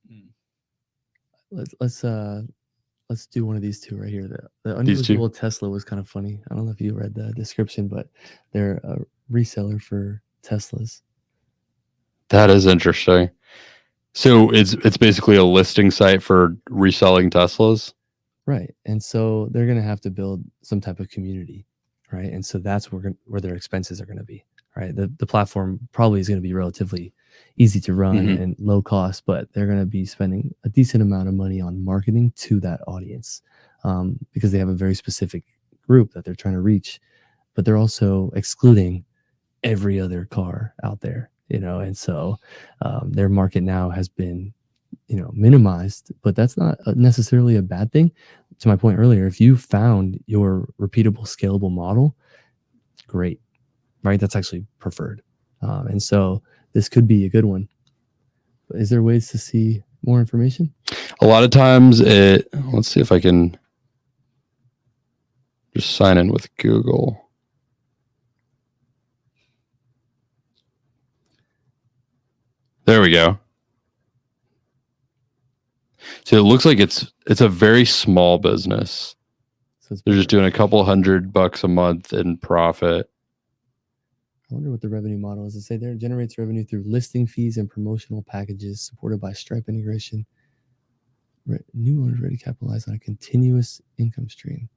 Let's do one of these two right here. The These two? unusual Tesla was kind of funny. I don't know if you read the description, but they're a reseller for Teslas. That is interesting. So it's basically a listing site for reselling Teslas. Right. And so they're going to have to build some type of community, right? And so that's where their expenses are going to be, right? The platform probably is going to be relatively easy to run and low cost, but they're going to be spending a decent amount of money on marketing to that audience because they have a very specific group that they're trying to reach, but they're also excluding every other car out there, and so their market now has been minimized, but that's not necessarily a bad thing. To my point earlier, if you found your repeatable, scalable model, great, right? That's actually preferred. And so this could be a good one. But is there ways to see more information? A lot of times let's see if I can just sign in with Google. There we go. So it looks like it's a very small business. So they're just doing a couple $100 a month in profit. I wonder what the revenue model is. It say there generates revenue through listing fees and promotional packages supported by Stripe integration. New owners ready to capitalize on a continuous income stream.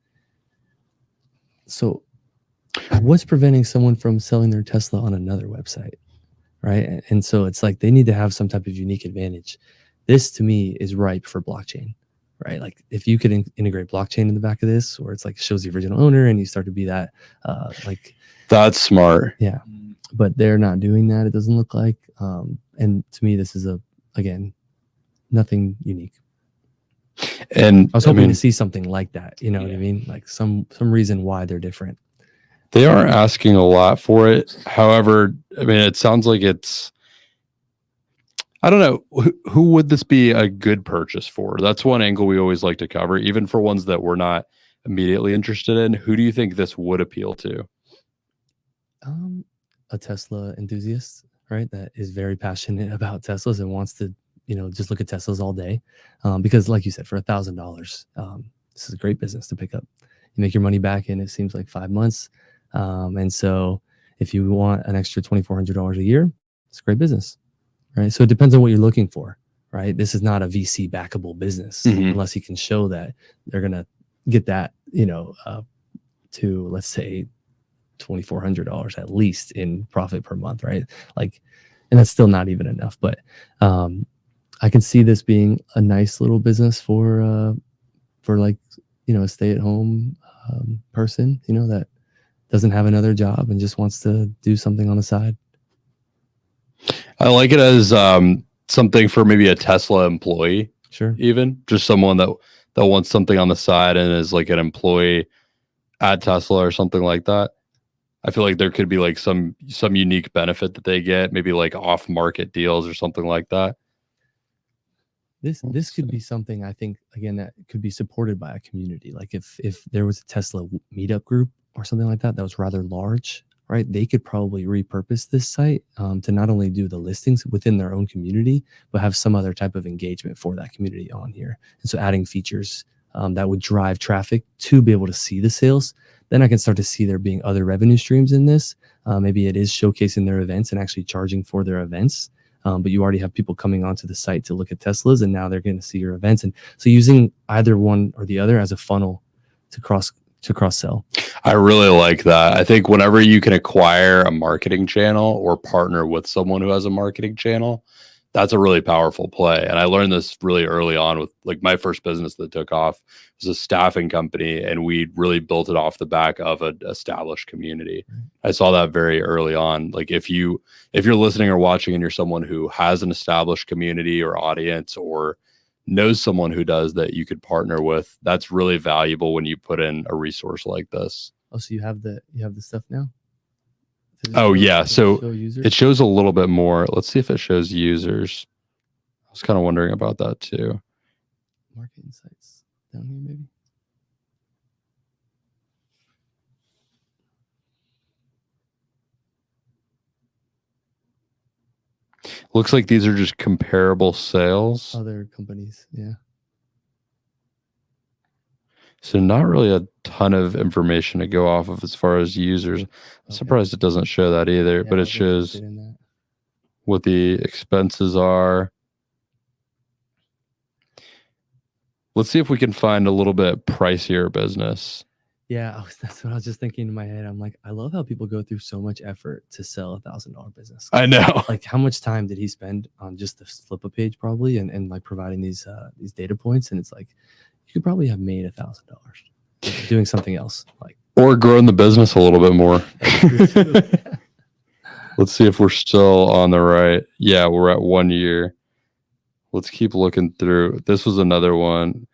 So what's preventing someone from selling their Tesla on another website? Right. And so it's like they need to have some type of unique advantage. This to me is ripe for blockchain, right? Like if you could integrate blockchain in the back of this, or it's like shows the original owner and you start to be that that's smart. Yeah. But they're not doing that. It doesn't look like. And to me, this is again, nothing unique. And I was hoping to see something like that. You know what I mean? Like some reason why they're different. They are asking a lot for it. However, I mean, it sounds like I don't know. Who would this be a good purchase for? That's one angle we always like to cover, even for ones that we're not immediately interested in. Who do you think this would appeal to? A Tesla enthusiast, right? That is very passionate about Teslas and wants to, just look at Teslas all day. Because like you said, for $1,000, this is a great business to pick up. You make your money back in, it seems like 5 months. And so if you want an extra $2,400 a year, it's a great business, right? So it depends on what you're looking for, right? This is not a VC backable business unless you can show that they're going to get that, to let's say $2,400 at least in profit per month, right? Like, and that's still not even enough, but I can see this being a nice little business for like, a stay-at-home person, that doesn't have another job and just wants to do something on the side. I like it as something for maybe a Tesla employee. Sure. Even just someone that wants something on the side and is like an employee at Tesla or something like that. I feel like there could be like some unique benefit that they get, maybe like off-market deals or something like that. This could be something, I think, again, that could be supported by a community. Like if there was a Tesla meetup group or something like that was rather large, right? They could probably repurpose this site to not only do the listings within their own community, but have some other type of engagement for that community on here. And so adding features that would drive traffic to be able to see the sales. Then I can start to see there being other revenue streams in this. Maybe it is showcasing their events and actually charging for their events. But you already have people coming onto the site to look at Teslas, and now they're going to see your events. And so using either one or the other as a funnel to cross sell. I really like that. I think whenever you can acquire a marketing channel or partner with someone who has a marketing channel, that's a really powerful play. And I learned this really early on with like my first business that took off was a staffing company, and we really built it off the back of an established community. I saw that very early on. Like if you're listening or watching and you're someone who has an established community or audience or knows someone who does that you could partner with, that's really valuable when you put in a resource like this. Oh, so you have the stuff now? Oh, yeah. Does it So show users? it shows a little bit more. Let's see if it shows users. I was kind of wondering about that too. Market insights down here, maybe. Looks like these are just comparable sales. Other companies, yeah. So not really a ton of information to go off of as far as users. I'm Okay. surprised it doesn't show that either, Yeah, but I it was shows interested in that. what the expenses are. Let's see if we can find a little bit pricier business. Yeah, that's what I was just thinking in my head. I'm like, I love how people go through so much effort to sell $1,000 business. I know. Like, how much time did he spend on just the flip a page, probably, and like providing these data points? And it's like, you could probably have made $1,000 doing something else, like Or growing the business a little bit more. Let's see if we're still on the right. Yeah, we're at 1 year. Let's keep looking through. This was another one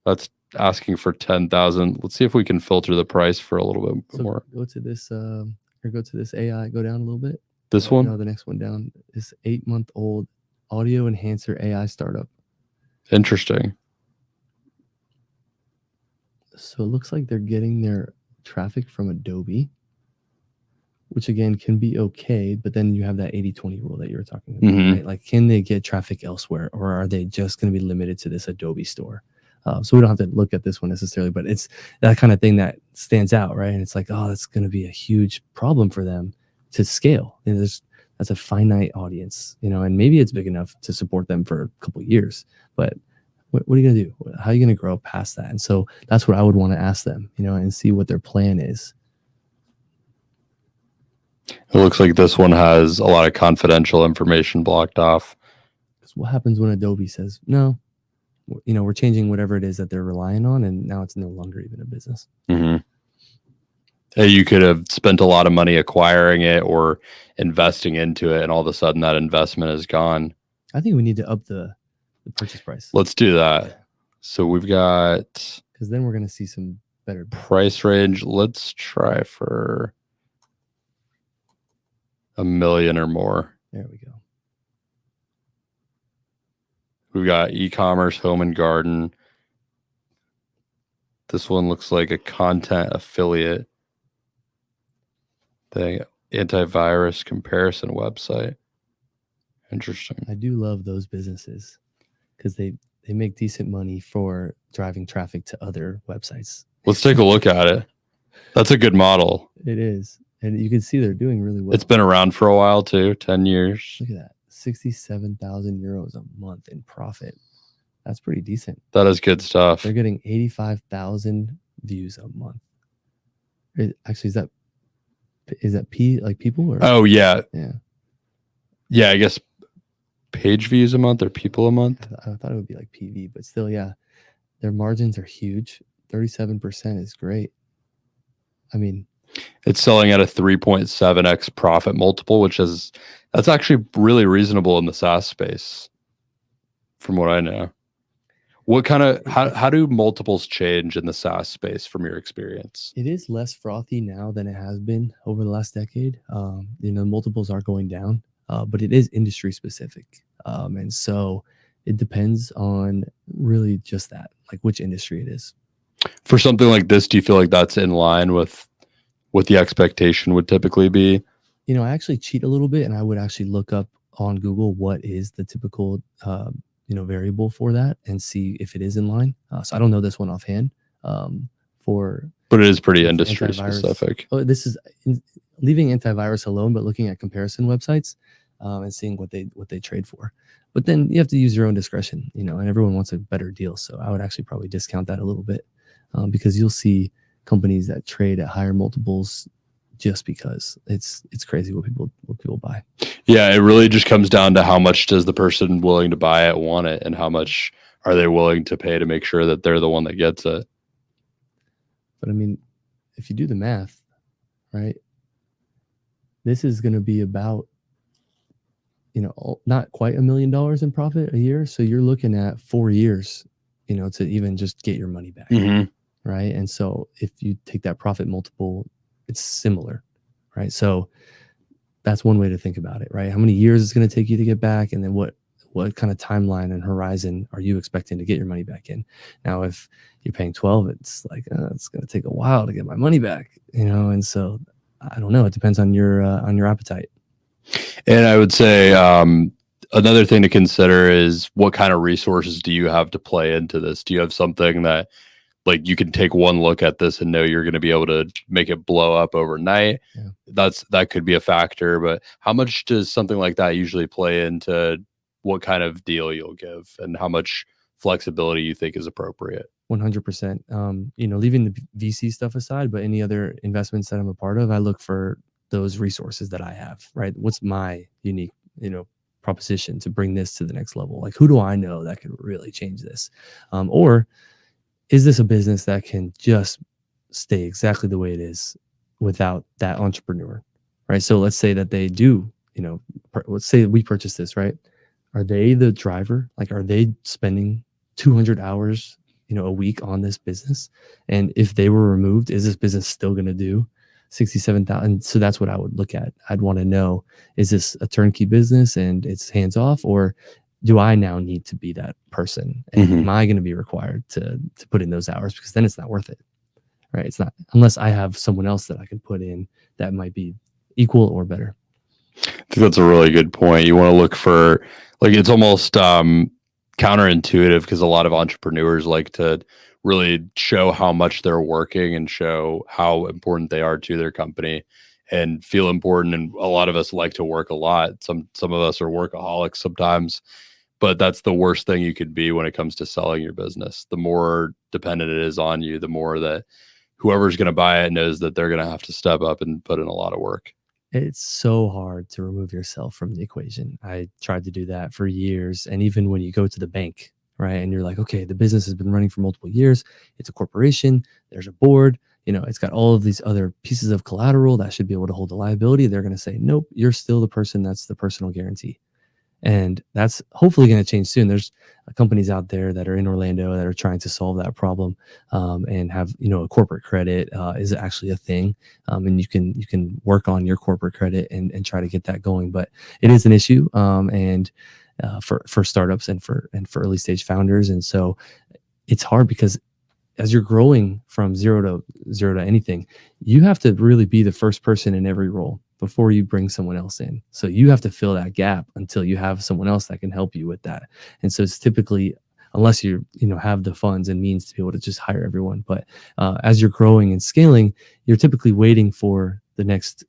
that's asking for 10,000. Let's see if we can filter the price for a little bit So more. go to this or go to this AI. Go down a little bit. This one? No, the next one down. This 8-month-old audio enhancer AI startup. Interesting. So it looks like they're getting their traffic from Adobe, which again can be okay, but then you have that 80-20 rule that you were talking about, Mhm. right? Like, can they get traffic elsewhere, or are they just going to be limited to this Adobe store? So we don't have to look at this one necessarily, but it's that kind of thing that stands out, right? And it's like, oh, that's going to be a huge problem for them to scale. And that's a finite audience, and maybe it's big enough to support them for a couple of years, but what are you going to do? How are you going to grow past that? And so that's what I would want to ask them, and see what their plan is. It looks like this one has a lot of confidential information blocked off. Because what happens when Adobe says, no, we're changing whatever it is that they're relying on, and now it's no longer even a business. Mm-hmm. Hey, you could have spent a lot of money acquiring it or investing into it, and all of a sudden that investment is gone. I think we need to up the purchase price. Let's do that. So we've got, because then we're going to see some better price range. Let's try for $1 million or more. There we go. We've got e-commerce, home and garden. This one looks like a content affiliate thing. Antivirus comparison website. Interesting. I do love those businesses because they make decent money for driving traffic to other websites. Let's take a look at it. That's a good model. It is. And you can see they're doing really well. It's been around for a while too, 10 years. Look at that. 67,000 euros a month in profit. That's pretty decent. That is good stuff. They're getting 85,000 views a month. Actually, is that people? Or? Oh, yeah. Yeah. Yeah, I guess page views a month or people a month. I thought it would be like PV, but still, yeah. Their margins are huge. 37% is great. I mean, it's selling at a 3.7x profit multiple, that's actually really reasonable in the SaaS space, from what I know. What kind of how do multiples change in the SaaS space from your experience? It is less frothy now than it has been over the last decade. Multiples are going down, but it is industry specific, and so it depends on really just that, like which industry it is. For something like this, do you feel like that's in line with what the expectation would typically be? I actually cheat a little bit, and I would actually look up on Google what is the typical variable for that and see if it is in line. So I don't know this one offhand. But it is pretty industry specific. Oh, this is leaving antivirus alone, but looking at comparison websites and seeing what they trade for. But then you have to use your own discretion, and everyone wants a better deal. So I would actually probably discount that a little bit because you'll see companies that trade at higher multiples just because it's crazy what people buy. Yeah, it really just comes down to how much does the person willing to buy it want it, and how much are they willing to pay to make sure that they're the one that gets it. But I mean, if you do the math, right, this is going to be about, not quite $1 million in profit a year. So you're looking at 4 years, to even just get your money back. Mm-hmm. Right. And so if you take that profit multiple, it's similar. Right. So that's one way to think about it, right? How many years it's going to take you to get back, and then what kind of timeline and horizon are you expecting to get your money back in? Now, if you're paying 12, it's like it's going to take a while to get my money back, and so I don't know. It depends on your appetite. And I would say another thing to consider is what kind of resources do you have to play into this? Do you have something that like you can take one look at this and know you're going to be able to make it blow up overnight? Yeah. That could be a factor, but how much does something like that usually play into what kind of deal you'll give and how much flexibility you think is appropriate? 100%. Leaving the VC stuff aside, but any other investments that I'm a part of, I look for those resources that I have, right? What's my unique, proposition to bring this to the next level? Like, who do I know that could really change this? Or is this a business that can just stay exactly the way it is without that entrepreneur, right? So let's say that they do, let's say we purchase this, right? Are they the driver? Like, are they spending 200 hours, a week on this business? And if they were removed, is this business still going to do 67,000? So that's what I would look at. I'd want to know, is this a turnkey business and it's hands off, or do I now need to be that person? And am I going to be required to put in those hours? Because then it's not worth it, right? It's not, unless I have someone else that I can put in that might be equal or better. I think that's a really good point. You want to look for, like, it's almost counterintuitive because a lot of entrepreneurs like to really show how much they're working and show how important they are to their company and feel important. And a lot of us like to work a lot. Some of us are workaholics sometimes, but that's the worst thing you could be when it comes to selling your business. The more dependent it is on you, the more that whoever's going to buy it knows that they're going to have to step up and put in a lot of work. It's so hard to remove yourself from the equation. I tried to do that for years. And even when you go to the bank, right, and you're like, okay, the business has been running for multiple years. It's a corporation. There's a board. It's got all of these other pieces of collateral that should be able to hold the liability. They're going to say, nope, you're still the person that's the personal guarantee. And that's hopefully going to change soon. There's companies out there that are in Orlando that are trying to solve that problem, and have, a corporate credit is actually a thing. And you can work on your corporate credit and try to get that going. But it is an issue, and for startups and for early stage founders. And so it's hard because as you're growing from zero to anything, you have to really be the first person in every role before you bring someone else in. So you have to fill that gap until you have someone else that can help you with that. And so it's typically, unless you have the funds and means to be able to just hire everyone. But as you're growing and scaling, you're typically waiting for the next,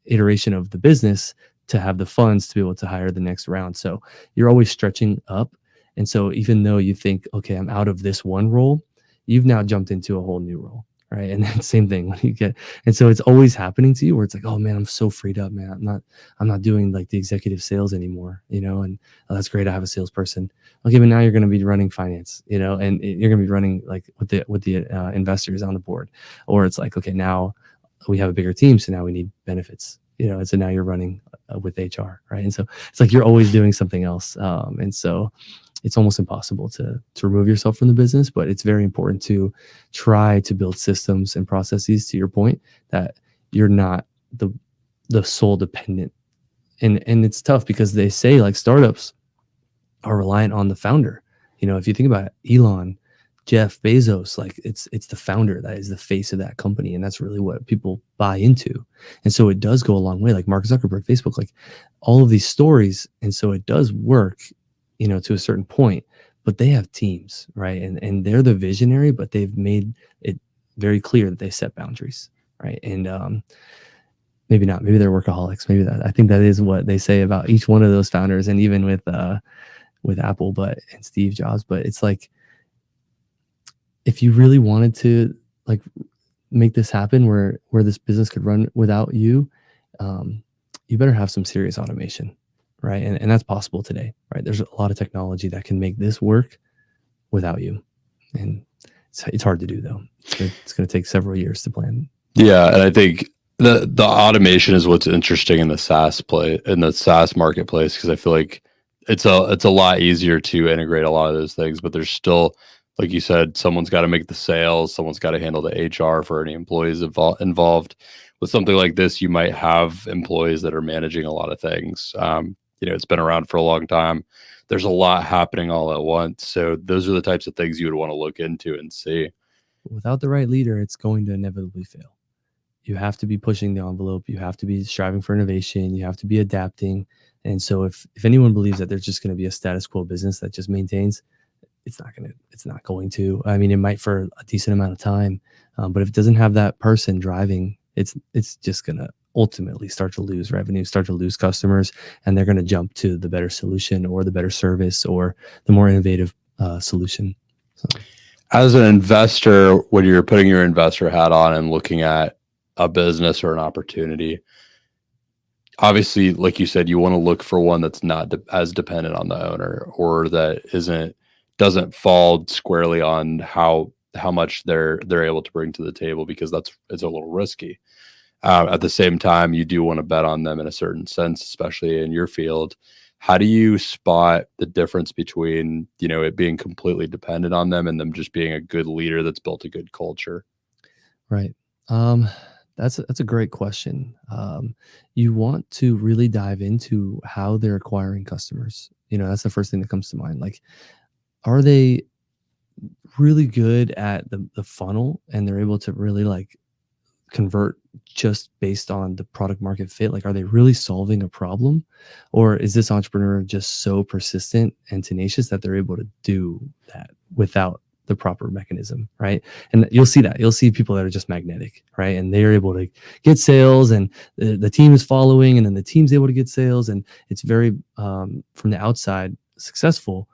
iteration of the business to have the funds to be able to hire the next round. So you're always stretching up. And so even though you think, okay, I'm out of this one role, you've now jumped into a whole new role. Right. And then same thing when you get, and so it's always happening to you where it's like, oh man, I'm so freed up, man. I'm not doing like the executive sales anymore, and that's great. I have a salesperson. Okay, but now you're going to be running finance, and you're going to be running like with the investors on the board, or it's like, okay, now we have a bigger team. So now we need benefits, and so now you're running with HR. Right. And so it's like, you're always doing something else. And so it's almost impossible to remove yourself from the business, but it's very important to try to build systems and processes, to your point, that you're not the sole dependent. And it's tough because they say like startups are reliant on the founder. If you think about it, Elon, Jeff Bezos, like it's the founder that is the face of that company. And that's really what people buy into. And so it does go a long way, like Mark Zuckerberg, Facebook, like all of these stories. And so it does work, to a certain point, but they have teams, right? And they're the visionary, but they've made it very clear that they set boundaries, right? And maybe not, maybe they're workaholics. Maybe I think that is what they say about each one of those founders, and even with Apple, and Steve Jobs. But it's like, if you really wanted to like make this happen, where this business could run without you, you better have some serious automation. Right. And that's possible today, right? There's a lot of technology that can make this work without you. And it's hard to do, though. It's going to take several years to plan. Yeah. And I think the automation is what's interesting in the SaaS marketplace, because I feel like it's a lot easier to integrate a lot of those things, but there's still, like you said, someone's got to make the sales, someone's got to handle the HR for any employees involved. with something like this, you might have employees that are managing a lot of things. It's been around for a long time. There's a lot happening all at once. So those are the types of things you would want to look into and see. Without the right leader, it's going to inevitably fail. You have to be pushing the envelope. You have to be striving for innovation. You have to be adapting. And so if anyone believes that there's just going to be a status quo business that just maintains, it's not going to. I mean, it might for a decent amount of time, but if it doesn't have that person driving, it's just going to ultimately start to lose revenue, start to lose customers, and they're going to jump to the better solution or the better service or the more innovative solution. So. As an investor, when you're putting your investor hat on and looking at a business or an opportunity, obviously, like you said, you want to look for one that's not as dependent on the owner, or that doesn't fall squarely on how much they're able to bring to the table, because it's a little risky. At the same time, you do want to bet on them in a certain sense, especially in your field. How do you spot the difference between, it being completely dependent on them and them just being a good leader that's built a good culture? Right. That's a great question. You want to really dive into how they're acquiring customers. That's the first thing that comes to mind. Like, are they really good at the funnel, and they're able to really like convert just based on the product market fit? Like, are they really solving a problem, or is this entrepreneur just so persistent and tenacious that they're able to do that without the proper mechanism, right? And you'll see people that are just magnetic, right? And they're able to get sales, and the team is following, and then the team's able to get sales, and it's very from the outside successful.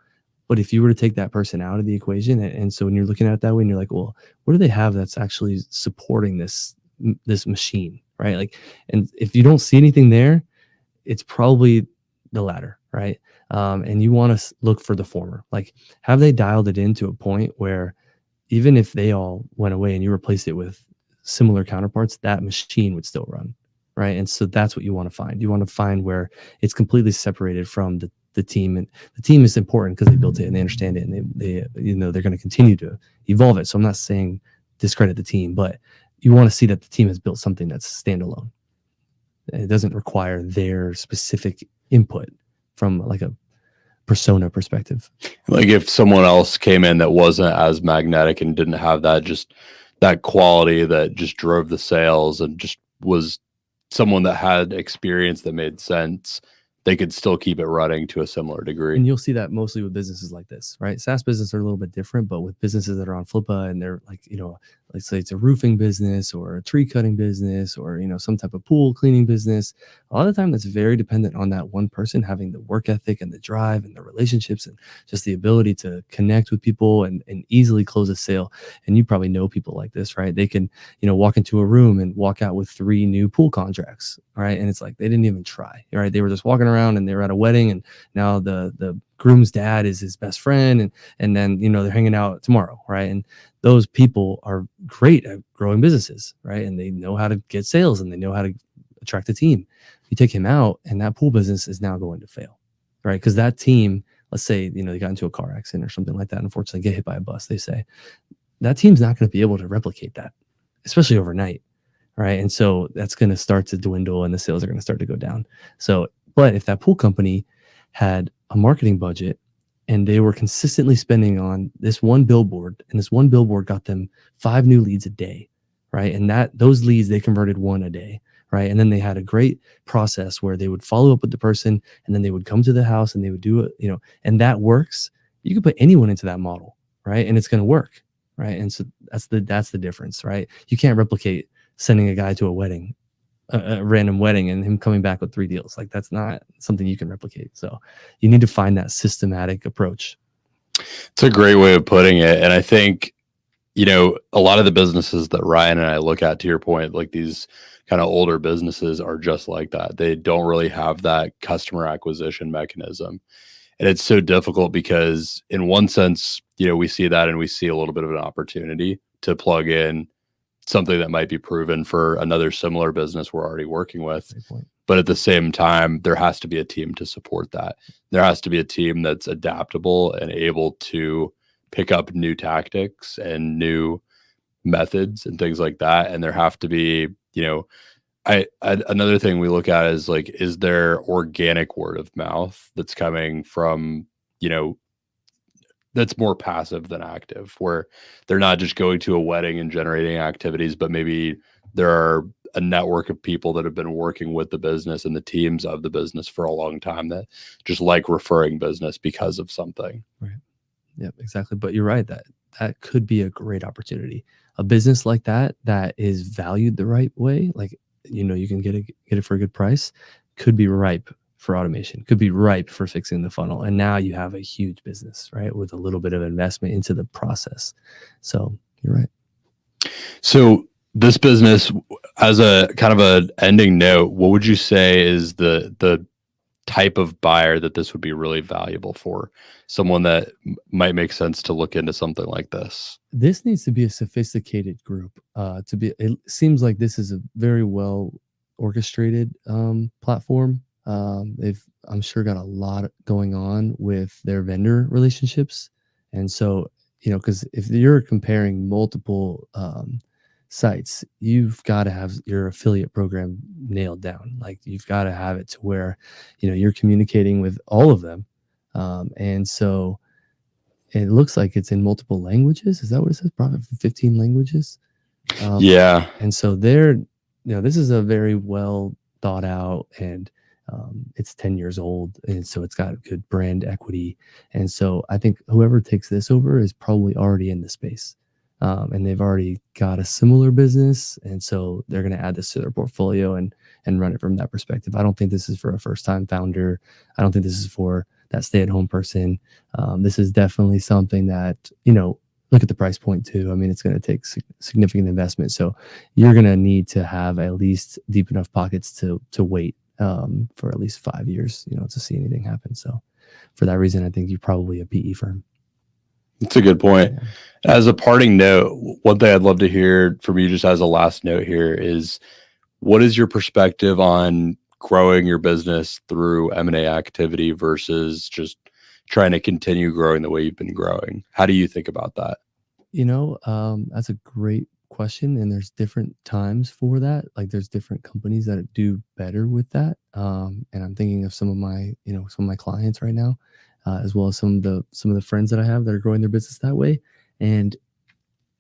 But if you were to take that person out of the equation, and so when you're looking at it that way, and you're like, well, what do they have that's actually supporting this machine, right? Like, and if you don't see anything there, it's probably the latter, right? And you want to look for the former. Like, have they dialed it into a point where even if they all went away and you replaced it with similar counterparts, that machine would still run, right? And so that's what you want to find. You want to find where it's completely separated from the team, and the team is important because they built it and they understand it, and they they're going to continue to evolve it. So I'm not saying discredit the team, but you want to see that the team has built something that's standalone. It doesn't require their specific input from like a persona perspective. Like, if someone else came in that wasn't as magnetic and didn't have that quality that just drove the sales, and just was someone that had experience that made sense, they could still keep it running to a similar degree. And you'll see that mostly with businesses like this, right? SaaS businesses are a little bit different, but with businesses that are on Flippa, and they're like, let's say it's a roofing business or a tree cutting business, or, some type of pool cleaning business, a lot of the time that's very dependent on that one person having the work ethic and the drive and the relationships and just the ability to connect with people and easily close a sale. And you probably know people like this, right? They can, walk into a room and walk out with 3 new pool contracts, right? And it's like, they didn't even try, right? They were just walking around, and they were at a wedding, and now the groom's dad is his best friend, and then they're hanging out tomorrow, right? And those people are great at growing businesses, right? And they know how to get sales, and they know how to attract a team. You take him out, and that pool business is now going to fail, right? Because that team, let's say they got into a car accident or something like that, unfortunately get hit by a bus, they say, that team's not going to be able to replicate that, especially overnight, right? And so that's going to start to dwindle, and the sales are going to start to go down. So, but if that pool company had a marketing budget, and they were consistently spending on this one billboard, and this one billboard got them 5 new leads a day, right? And those leads, they converted 1 a day, right? And then they had a great process where they would follow up with the person, and then they would come to the house, and they would do it, and that works. You could put anyone into that model, right? And it's going to work, right? And so that's the difference, right? You can't replicate sending a guy to a random wedding and him coming back with 3 deals. Like, that's not something you can replicate. So you need to find that systematic approach. It's a great way of putting it. And I think, a lot of the businesses that Ryan and I look at, to your point, like these kind of older businesses, are just like that. They don't really have that customer acquisition mechanism. And it's so difficult because in one sense, we see that, and we see a little bit of an opportunity to plug in something that might be proven for another similar business we're already working with. But at the same time, there has to be a team to support that. There has to be a team that's adaptable and able to pick up new tactics and new methods and things like that. And there have to be, Another thing we look at is like, is there organic word of mouth that's coming from, you know, that's more passive than active, where they're not just going to a wedding and generating activities, but maybe there are a network of people that have been working with the business and the teams of the business for a long time that just like referring business because of something. Right. Yep, exactly. But you're right, that could be a great opportunity. A business like that is valued the right way, like, you know, you can get it for a good price, could be ripe for automation, could be ripe for fixing the funnel. And now you have a huge business, right? With a little bit of investment into the process. So you're right. So this business, as a kind of a ending note, what would you say is the type of buyer that this would be really valuable for? Someone that might make sense to look into something like this. This needs to be a sophisticated group. It seems like this is a very well orchestrated platform. They've, I'm sure, got a lot going on with their vendor relationships, and so, you know, because if you're comparing multiple sites, you've got to have your affiliate program nailed down. Like, you've got to have it to where, you know, you're communicating with all of them, and so it looks like it's in multiple languages. Is that what it says? Probably 15 languages. Yeah. And so they're, you know, this is a very well thought out, and it's 10 years old. And so it's got good brand equity. And so I think whoever takes this over is probably already in the space. And they've already got a similar business. And so they're going to add this to their portfolio and run it from that perspective. I don't think this is for a first time founder. I don't think this is for that stay-at-home person. This is definitely something that, you know, look at the price point too. I mean, it's going to take significant investment. So you're going to need to have at least deep enough pockets to wait for at least 5 years, you know, to see anything happen. So for that reason, I think you're probably a PE firm. That's a good point. Yeah. As a parting note, one thing I'd love to hear from you, just as a last note here, is what is your perspective on growing your business through M&A activity versus just trying to continue growing the way you've been growing? How do you think about that? You know, that's a great question, and there's different times for that. Like, there's different companies that do better with that. And I'm thinking of some of my clients right now, as well as some of the friends that I have that are growing their business that way. And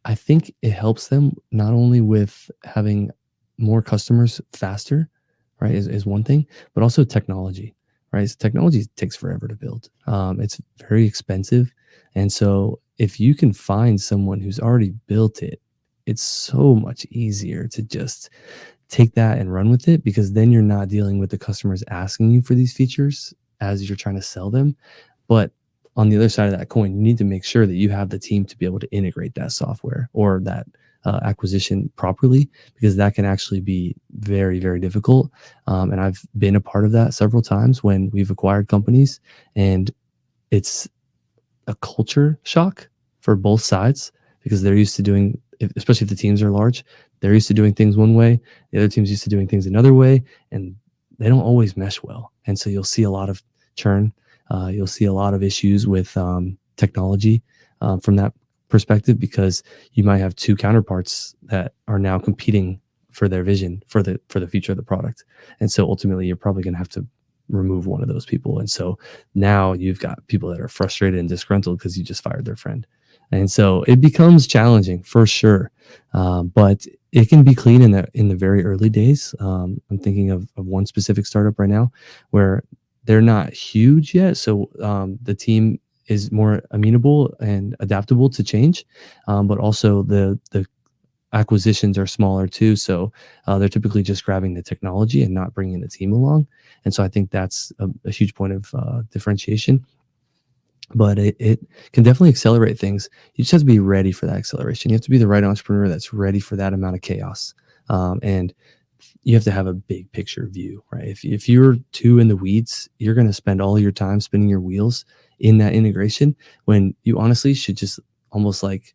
I think it helps them not only with having more customers faster, right, is one thing, but also technology, right? So technology takes forever to build. It's very expensive. And so if you can find someone who's already built it, it's so much easier to just take that and run with it, because then you're not dealing with the customers asking you for these features as you're trying to sell them. But on the other side of that coin, you need to make sure that you have the team to be able to integrate that software or that acquisition properly, because that can actually be very, very difficult. And I've been a part of that several times when we've acquired companies, and it's a culture shock for both sides, because they're used to doing, especially if the teams are large, they're used to doing things one way, the other team's used to doing things another way, and they don't always mesh well. And so you'll see a lot of churn. You'll see a lot of issues with technology from that perspective, because you might have two counterparts that are now competing for their vision for the future of the product. And so ultimately, you're probably going to have to remove one of those people. And so now you've got people that are frustrated and disgruntled because you just fired their friend. And so it becomes challenging for sure. But it can be clean in the very early days. I'm thinking of one specific startup right now where they're not huge yet. So the team is more amenable and adaptable to change. But also the acquisitions are smaller too. So they're typically just grabbing the technology and not bringing the team along. And so I think that's a huge point of differentiation. But it can definitely accelerate things. You just have to be ready for that acceleration. You have to be the right entrepreneur that's ready for that amount of chaos. And you have to have a big picture view, right? If you're too in the weeds, you're going to spend all your time spinning your wheels in that integration, when you honestly should just almost like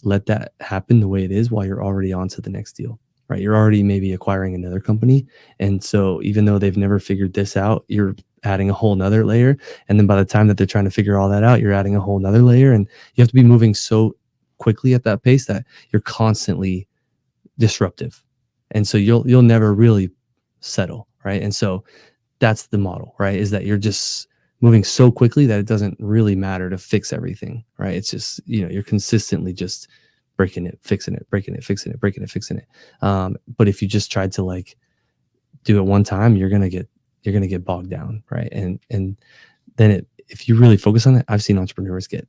let that happen the way it is while you're already on to the next deal, right? You're already maybe acquiring another company. And so even though they've never figured this out, you're adding a whole nother layer. And then by the time that they're trying to figure all that out, you're adding a whole nother layer. And you have to be moving so quickly at that pace that you're constantly disruptive. And so you'll never really settle, right? And so that's the model, right? Is that you're just moving so quickly that it doesn't really matter to fix everything, right? It's just, you're consistently just breaking it, fixing it, breaking it, fixing it, breaking it, fixing it. But if you just tried to like do it one time, you're gonna get bogged down, right? And then if you really focus on it, I've seen entrepreneurs get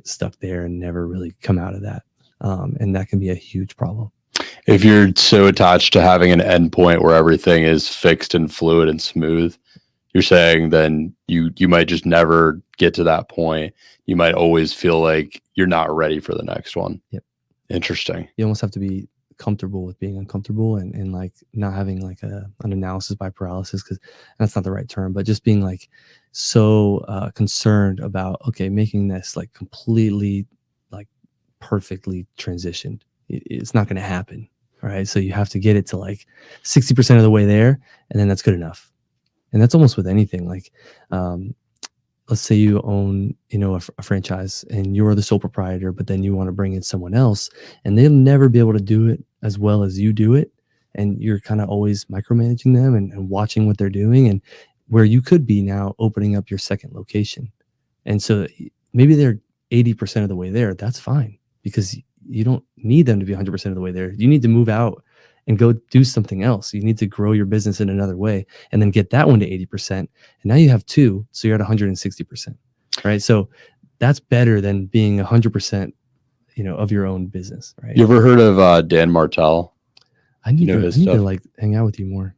stuck there and never really come out of that, and that can be a huge problem. If you're so attached to having an endpoint where everything is fixed and fluid and smooth, you're saying then you might just never get to that point. You might always feel like you're not ready for the next one. Yep. Interesting. You almost have to be comfortable with being uncomfortable and like not having like an analysis by paralysis, because that's not the right term, but just being like so concerned about, okay, making this like completely like perfectly transitioned. It's not going to happen. Right. So you have to get it to like 60% of the way there, and then that's good enough. And that's almost with anything. Like, let's say you own, a franchise and you're the sole proprietor, but then you want to bring in someone else and they'll never be able to do it as well as you do it. And you're kind of always micromanaging them and watching what they're doing, and where you could be now opening up your second location. And so maybe they're 80% of the way there. That's fine, because you don't need them to be 100% of the way there. You need to move out and go do something else. You need to grow your business in another way and then get that one to 80%. And now you have two, so you're at 160%, right? So that's better than being 100%, of your own business, right? You ever heard of Dan Martell? I need to like hang out with you more.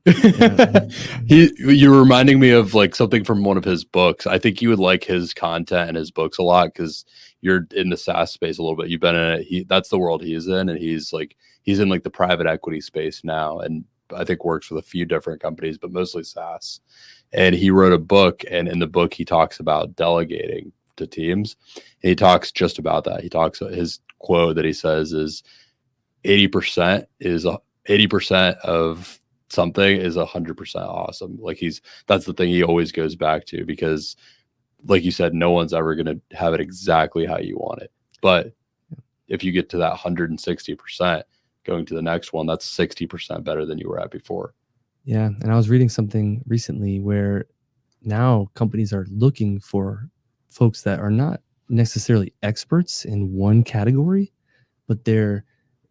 You're reminding me of like something from one of his books. I think you would like his content and his books a lot because you're in the SaaS space a little bit. You've been in it. That's the world he's in, and he's in like the private equity space now, and I think works with a few different companies, but mostly SaaS. And he wrote a book, and in the book he talks about delegating to teams. And he talks just about that. His quote that he says is 80% of something is 100% awesome. Like that's the thing he always goes back to, because like you said, no one's ever going to have it exactly how you want it. But if you get to that 160%, going to the next one, that's 60% better than you were at before. Yeah. And I was reading something recently where now companies are looking for folks that are not necessarily experts in one category, but they're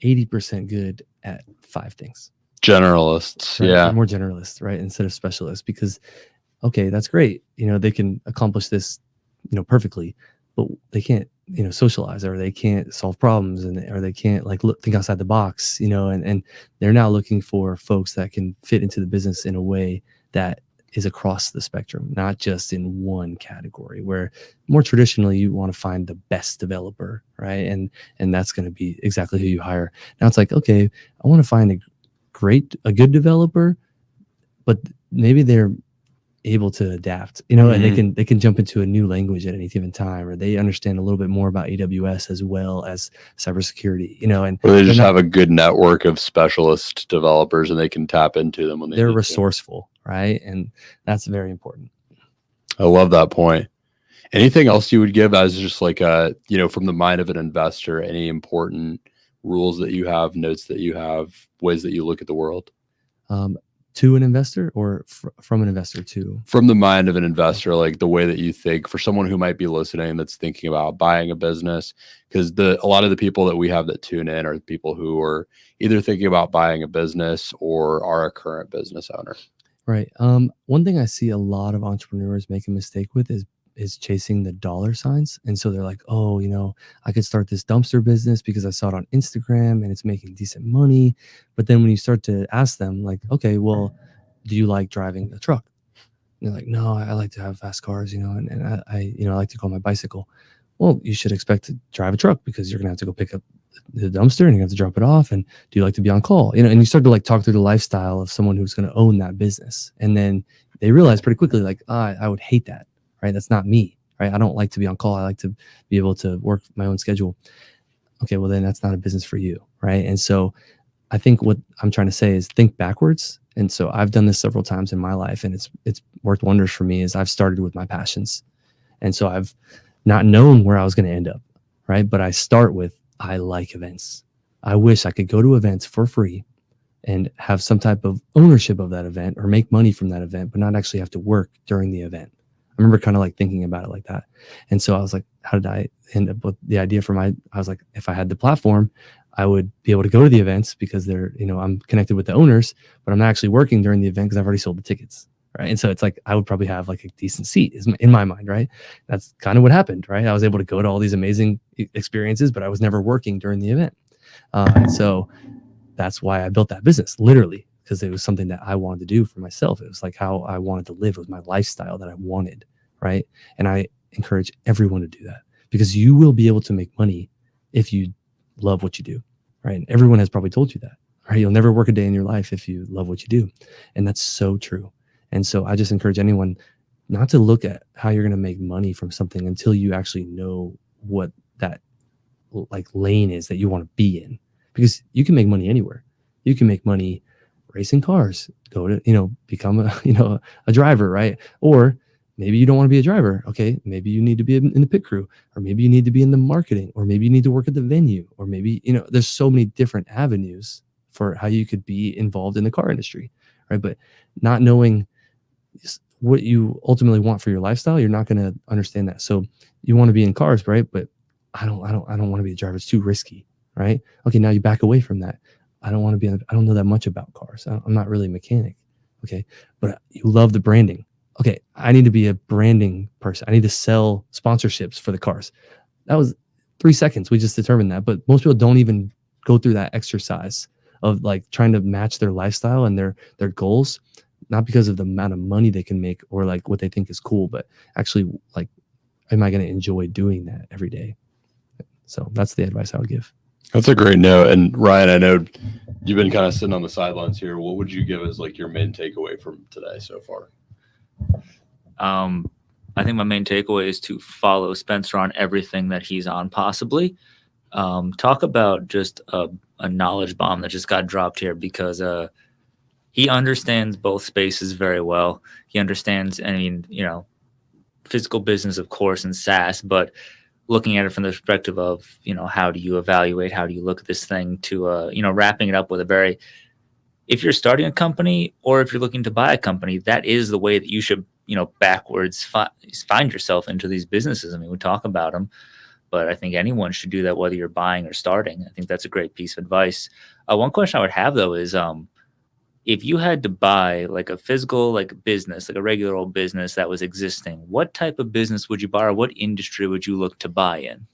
80% good at 5 things. Generalists. Right? Yeah. They're more generalists, right? Instead of specialists, because, okay, that's great. They can accomplish this, perfectly, but they can't, socialize, or they can't solve problems, or they can't like think outside the box, and they're now looking for folks that can fit into the business in a way that is across the spectrum, not just in one category, where more traditionally you want to find the best developer, right? And that's going to be exactly who you hire. Now it's like, okay, I want to find a good developer, but maybe they're able to adapt, and they can jump into a new language at any given time, or they understand a little bit more about AWS as well as cybersecurity, and or they just have a good network of specialist developers and they can tap into them when they're resourceful, right? And that's very important. I love that point. Anything else you would give as just like from the mind of an investor, any important rules that you have, notes that you have, ways that you look at the world? To an investor, or from an investor to? From the mind of an investor, like the way that you think, for someone who might be listening that's thinking about buying a business, because a lot of the people that we have that tune in are people who are either thinking about buying a business or are a current business owner. Right. One thing I see a lot of entrepreneurs make a mistake with is chasing the dollar signs. And so they're like, oh, I could start this dumpster business because I saw it on Instagram and it's making decent money. But then when you start to ask them like, okay, well, do you like driving a truck? And they're like, no, I like to have fast cars, and I like to go on my bicycle. Well, you should expect to drive a truck because you're going to have to go pick up the dumpster and you have to drop it off. And do you like to be on call? And you start to like talk through the lifestyle of someone who's going to own that business. And then they realize pretty quickly, like, I would hate that. Right? That's not me, right? I don't like to be on call. I like to be able to work my own schedule. Okay, well then that's not a business for you, right? And so I think what I'm trying to say is think backwards. And so I've done this several times in my life, and it's worked wonders for me. Is I've started with my passions, and so I've not known where I was going to end up, right? But I start with, I like events. I wish I could go to events for free and have some type of ownership of that event or make money from that event, but not actually have to work during the event. I remember kind of like thinking about it like that. And so I was like, how did I end up with the idea for I was like, if I had the platform, I would be able to go to the events because they're, I'm connected with the owners, but I'm not actually working during the event because I've already sold the tickets. Right. And so it's like, I would probably have like a decent seat in my mind. Right. That's kind of what happened. Right. I was able to go to all these amazing experiences, but I was never working during the event. And so that's why I built that business, literally, because it was something that I wanted to do for myself. It was like how I wanted to live. It was my lifestyle that I wanted. Right. And I encourage everyone to do that because you will be able to make money if you love what you do. Right. And everyone has probably told you that. Right. You'll never work a day in your life if you love what you do. And that's so true. And so I just encourage anyone not to look at how you're going to make money from something until you actually know what that like lane is that you want to be in, because you can make money anywhere. You can make money racing cars, go to, become a driver, right? Or maybe you don't want to be a driver. Okay. Maybe you need to be in the pit crew, or maybe you need to be in the marketing, or maybe you need to work at the venue, or maybe, there's so many different avenues for how you could be involved in the car industry. Right. But not knowing what you ultimately want for your lifestyle, you're not going to understand that. So you want to be in cars, right? But I don't want to be a driver. It's too risky, right? Okay, now you back away from that. I don't want to be. I don't know that much about cars. I'm not really a mechanic. Okay, but you love the branding. Okay, I need to be a branding person. I need to sell sponsorships for the cars. That was 3 seconds. We just determined that. But most people don't even go through that exercise of like trying to match their lifestyle and their goals, not because of the amount of money they can make or like what they think is cool, but actually like, am I going to enjoy doing that every day? So that's the advice I would give. That's a great note. And Ryan, I know you've been kind of sitting on the sidelines here. What would you give as like your main takeaway from today so far? I think my main takeaway is to follow Spencer on everything that he's on, possibly. Talk about just a knowledge bomb that just got dropped here, because he understands both spaces very well. He understands, physical business, of course, and SaaS, but looking at it from the perspective of, how do you evaluate, how do you look at this thing, to, wrapping it up with if you're starting a company or if you're looking to buy a company, that is the way that you should, backwards find yourself into these businesses. I mean, we talk about them, but I think anyone should do that, whether you're buying or starting. I think that's a great piece of advice. One question I would have, though, is if you had to buy like a physical, like business, like a regular old business that was existing, what type of business would you buy, or what industry would you look to buy in?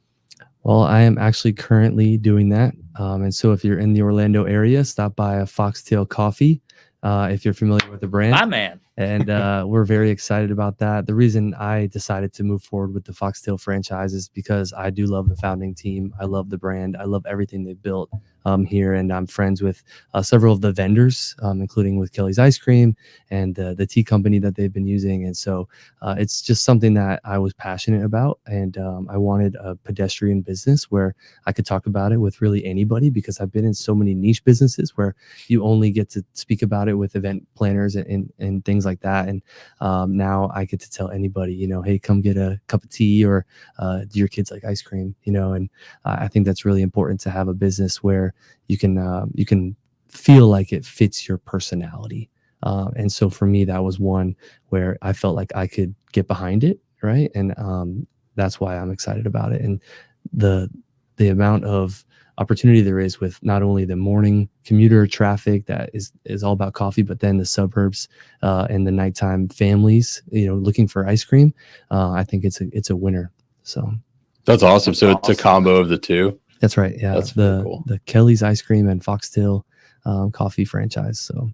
Well, I am actually currently doing that. And so if you're in the Orlando area, stop by a Foxtail Coffee. If you're familiar with the brand. My man. And we're very excited about that. The reason I decided to move forward with the Foxtail franchise is because I do love the founding team. I love the brand. I love everything they've built here. And I'm friends with several of the vendors, including with Kelly's Ice Cream and the tea company that they've been using. And so it's just something that I was passionate about. And I wanted a pedestrian business where I could talk about it with really anybody, because I've been in so many niche businesses where you only get to speak about it with event planners and things like that. And now I get to tell anybody, hey, come get a cup of tea, or do your kids like ice cream, and I think that's really important to have a business where you can feel like it fits your personality. And so for me, that was one where I felt like I could get behind it. Right. And that's why I'm excited about it. And the amount of opportunity there is with not only the morning commuter traffic that is all about coffee, but then the suburbs and the nighttime families, looking for ice cream. I think it's a winner. So that's awesome. So it's a combo of the two. That's right. Yeah. That's really cool. The Kelly's Ice Cream and Foxtail Coffee franchise. So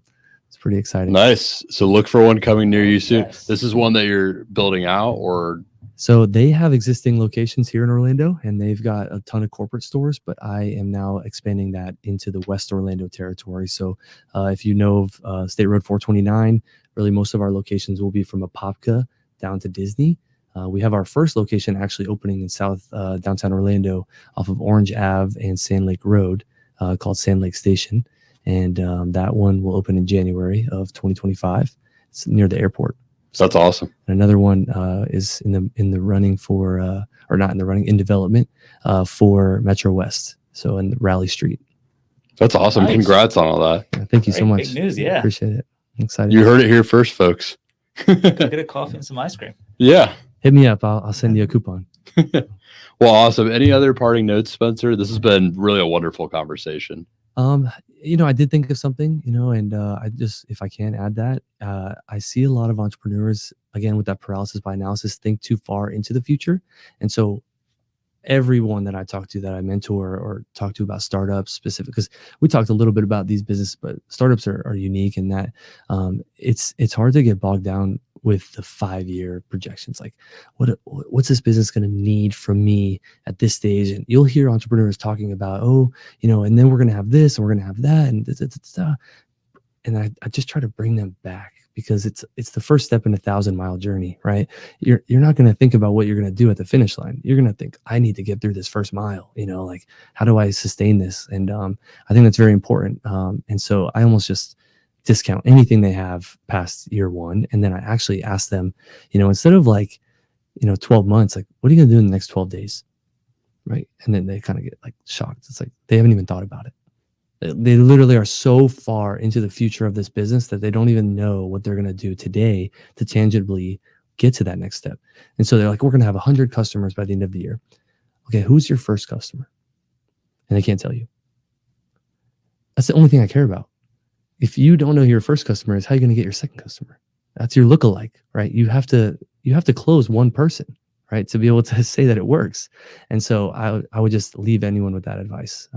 it's pretty exciting. Nice. So look for one coming near you soon. Yes. This is one that you're building out, or? So they have existing locations here in Orlando, and they've got a ton of corporate stores, but I am now expanding that into the West Orlando territory. So if you know of State Road 429, really most of our locations will be from Apopka down to Disney. We have our first location actually opening in South downtown Orlando off of Orange Ave and Sand Lake Road, called Sand Lake Station. And that one will open in January of 2025. It's near the airport. That's awesome. And another one is in the running for, or not in the running, in development for Metro West. So in Raleigh Street. That's awesome. Nice. Congrats on all that. Yeah, thank you so Great, much. big news, yeah. Appreciate it. I'm excited. You heard it here first, folks. Get a coffee and some ice cream. Yeah. Hit me up. I'll send you a coupon. Well, awesome. Any other parting notes, Spencer? This has been really a wonderful conversation. I did think of something, and I just, if I can add that, I see a lot of entrepreneurs, again, with that paralysis by analysis, think too far into the future. And so everyone that I talk to, that I mentor or talk to about startups specific, because we talked a little bit about these businesses, but startups are unique in that it's hard to get bogged down with the 5-year projections. Like what's this business going to need from me at this stage? And you'll hear entrepreneurs talking about, and then we're going to have this and we're going to have that. And I just try to bring them back, because it's the first step in a 1,000-mile journey, right? You're not going to think about what you're going to do at the finish line. You're going to think, I need to get through this first mile, like, how do I sustain this? And I think that's very important. And so I almost just discount anything they have past year 1. And then I actually ask them, instead of 12 months, like, what are you going to do in the next 12 days? Right. And then they kind of get shocked. It's like, they haven't even thought about it. They literally are so far into the future of this business that they don't even know what they're going to do today to tangibly get to that next step. And so they're like, we're going to have 100 customers by the end of the year. Okay, who's your first customer? And they can't tell you. That's the only thing I care about. If you don't know who your first customer is, how are you going to get your second customer? That's your lookalike, right? You have to close one person, right, to be able to say that it works. And so I would just leave anyone with that advice.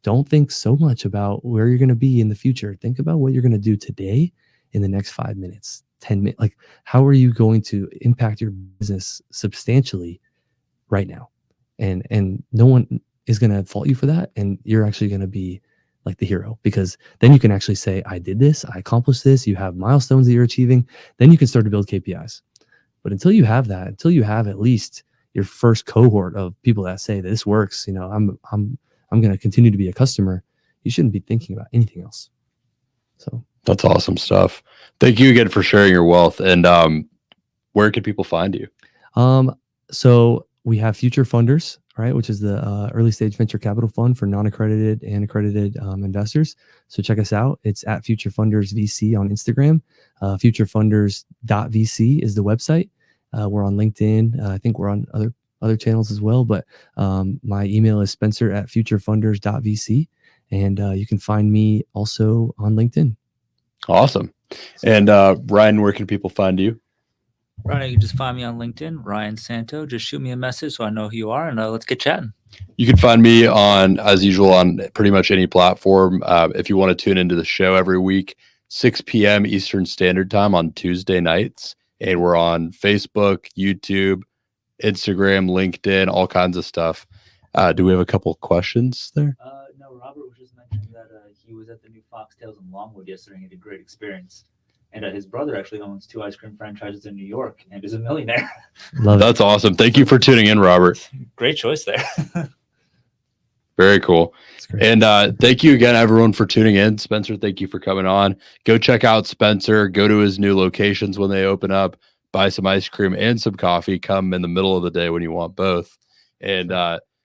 Don't think so much about where you're going to be in the future. Think about what you're going to do today in the next 5 minutes, 10 minutes. Like, how are you going to impact your business substantially right now? And no one is going to fault you for that. And you're actually going to be like the hero, because then you can actually say, I did this, I accomplished this. You have milestones that you're achieving. Then you can start to build KPIs. But until you have that, until you have at least your first cohort of people that say this works, I'm going to continue to be a customer, you shouldn't be thinking about anything else. So that's awesome stuff. Thank you again for sharing your wealth. And where can people find you? So we have Future Funders, right, which is the early stage venture capital fund for non-accredited and accredited investors. So check us out. It's at Future Funders VC on Instagram. futurefunders.vc is the website. We're on LinkedIn. I think we're on other channels as well, but my email is spencer@futurefunders.vc, and you can find me also on LinkedIn. Awesome. And Ryan, where can people find you? Ryan, you can just find me on LinkedIn, Ryan Santo. Just shoot me a message so I know who you are, and let's get chatting. You can find me as usual, on pretty much any platform. If you want to tune into the show every week, 6 p.m. Eastern Standard Time on Tuesday nights, and we're on Facebook, YouTube, Instagram, LinkedIn, all kinds of stuff. Do we have a couple of questions there? No, Robert was just mentioning that he was at the new Foxtails in Longwood yesterday and he had a great experience. And his brother actually owns 2 ice cream franchises in New York and is a millionaire. Love it. That's awesome. Thank you for tuning in, Robert. Great choice there. Very cool. And thank you again, everyone, for tuning in. Spencer, thank you for coming on. Go check out Spencer. Go to his new locations when they open up. Buy some ice cream and some coffee. Come in the middle of the day when you want both. And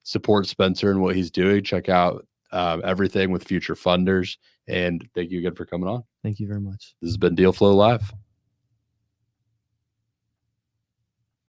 support Spencer and what he's doing. Check out everything with Future Funders. And thank you again for coming on. Thank you very much. This has been Deal Flow Live.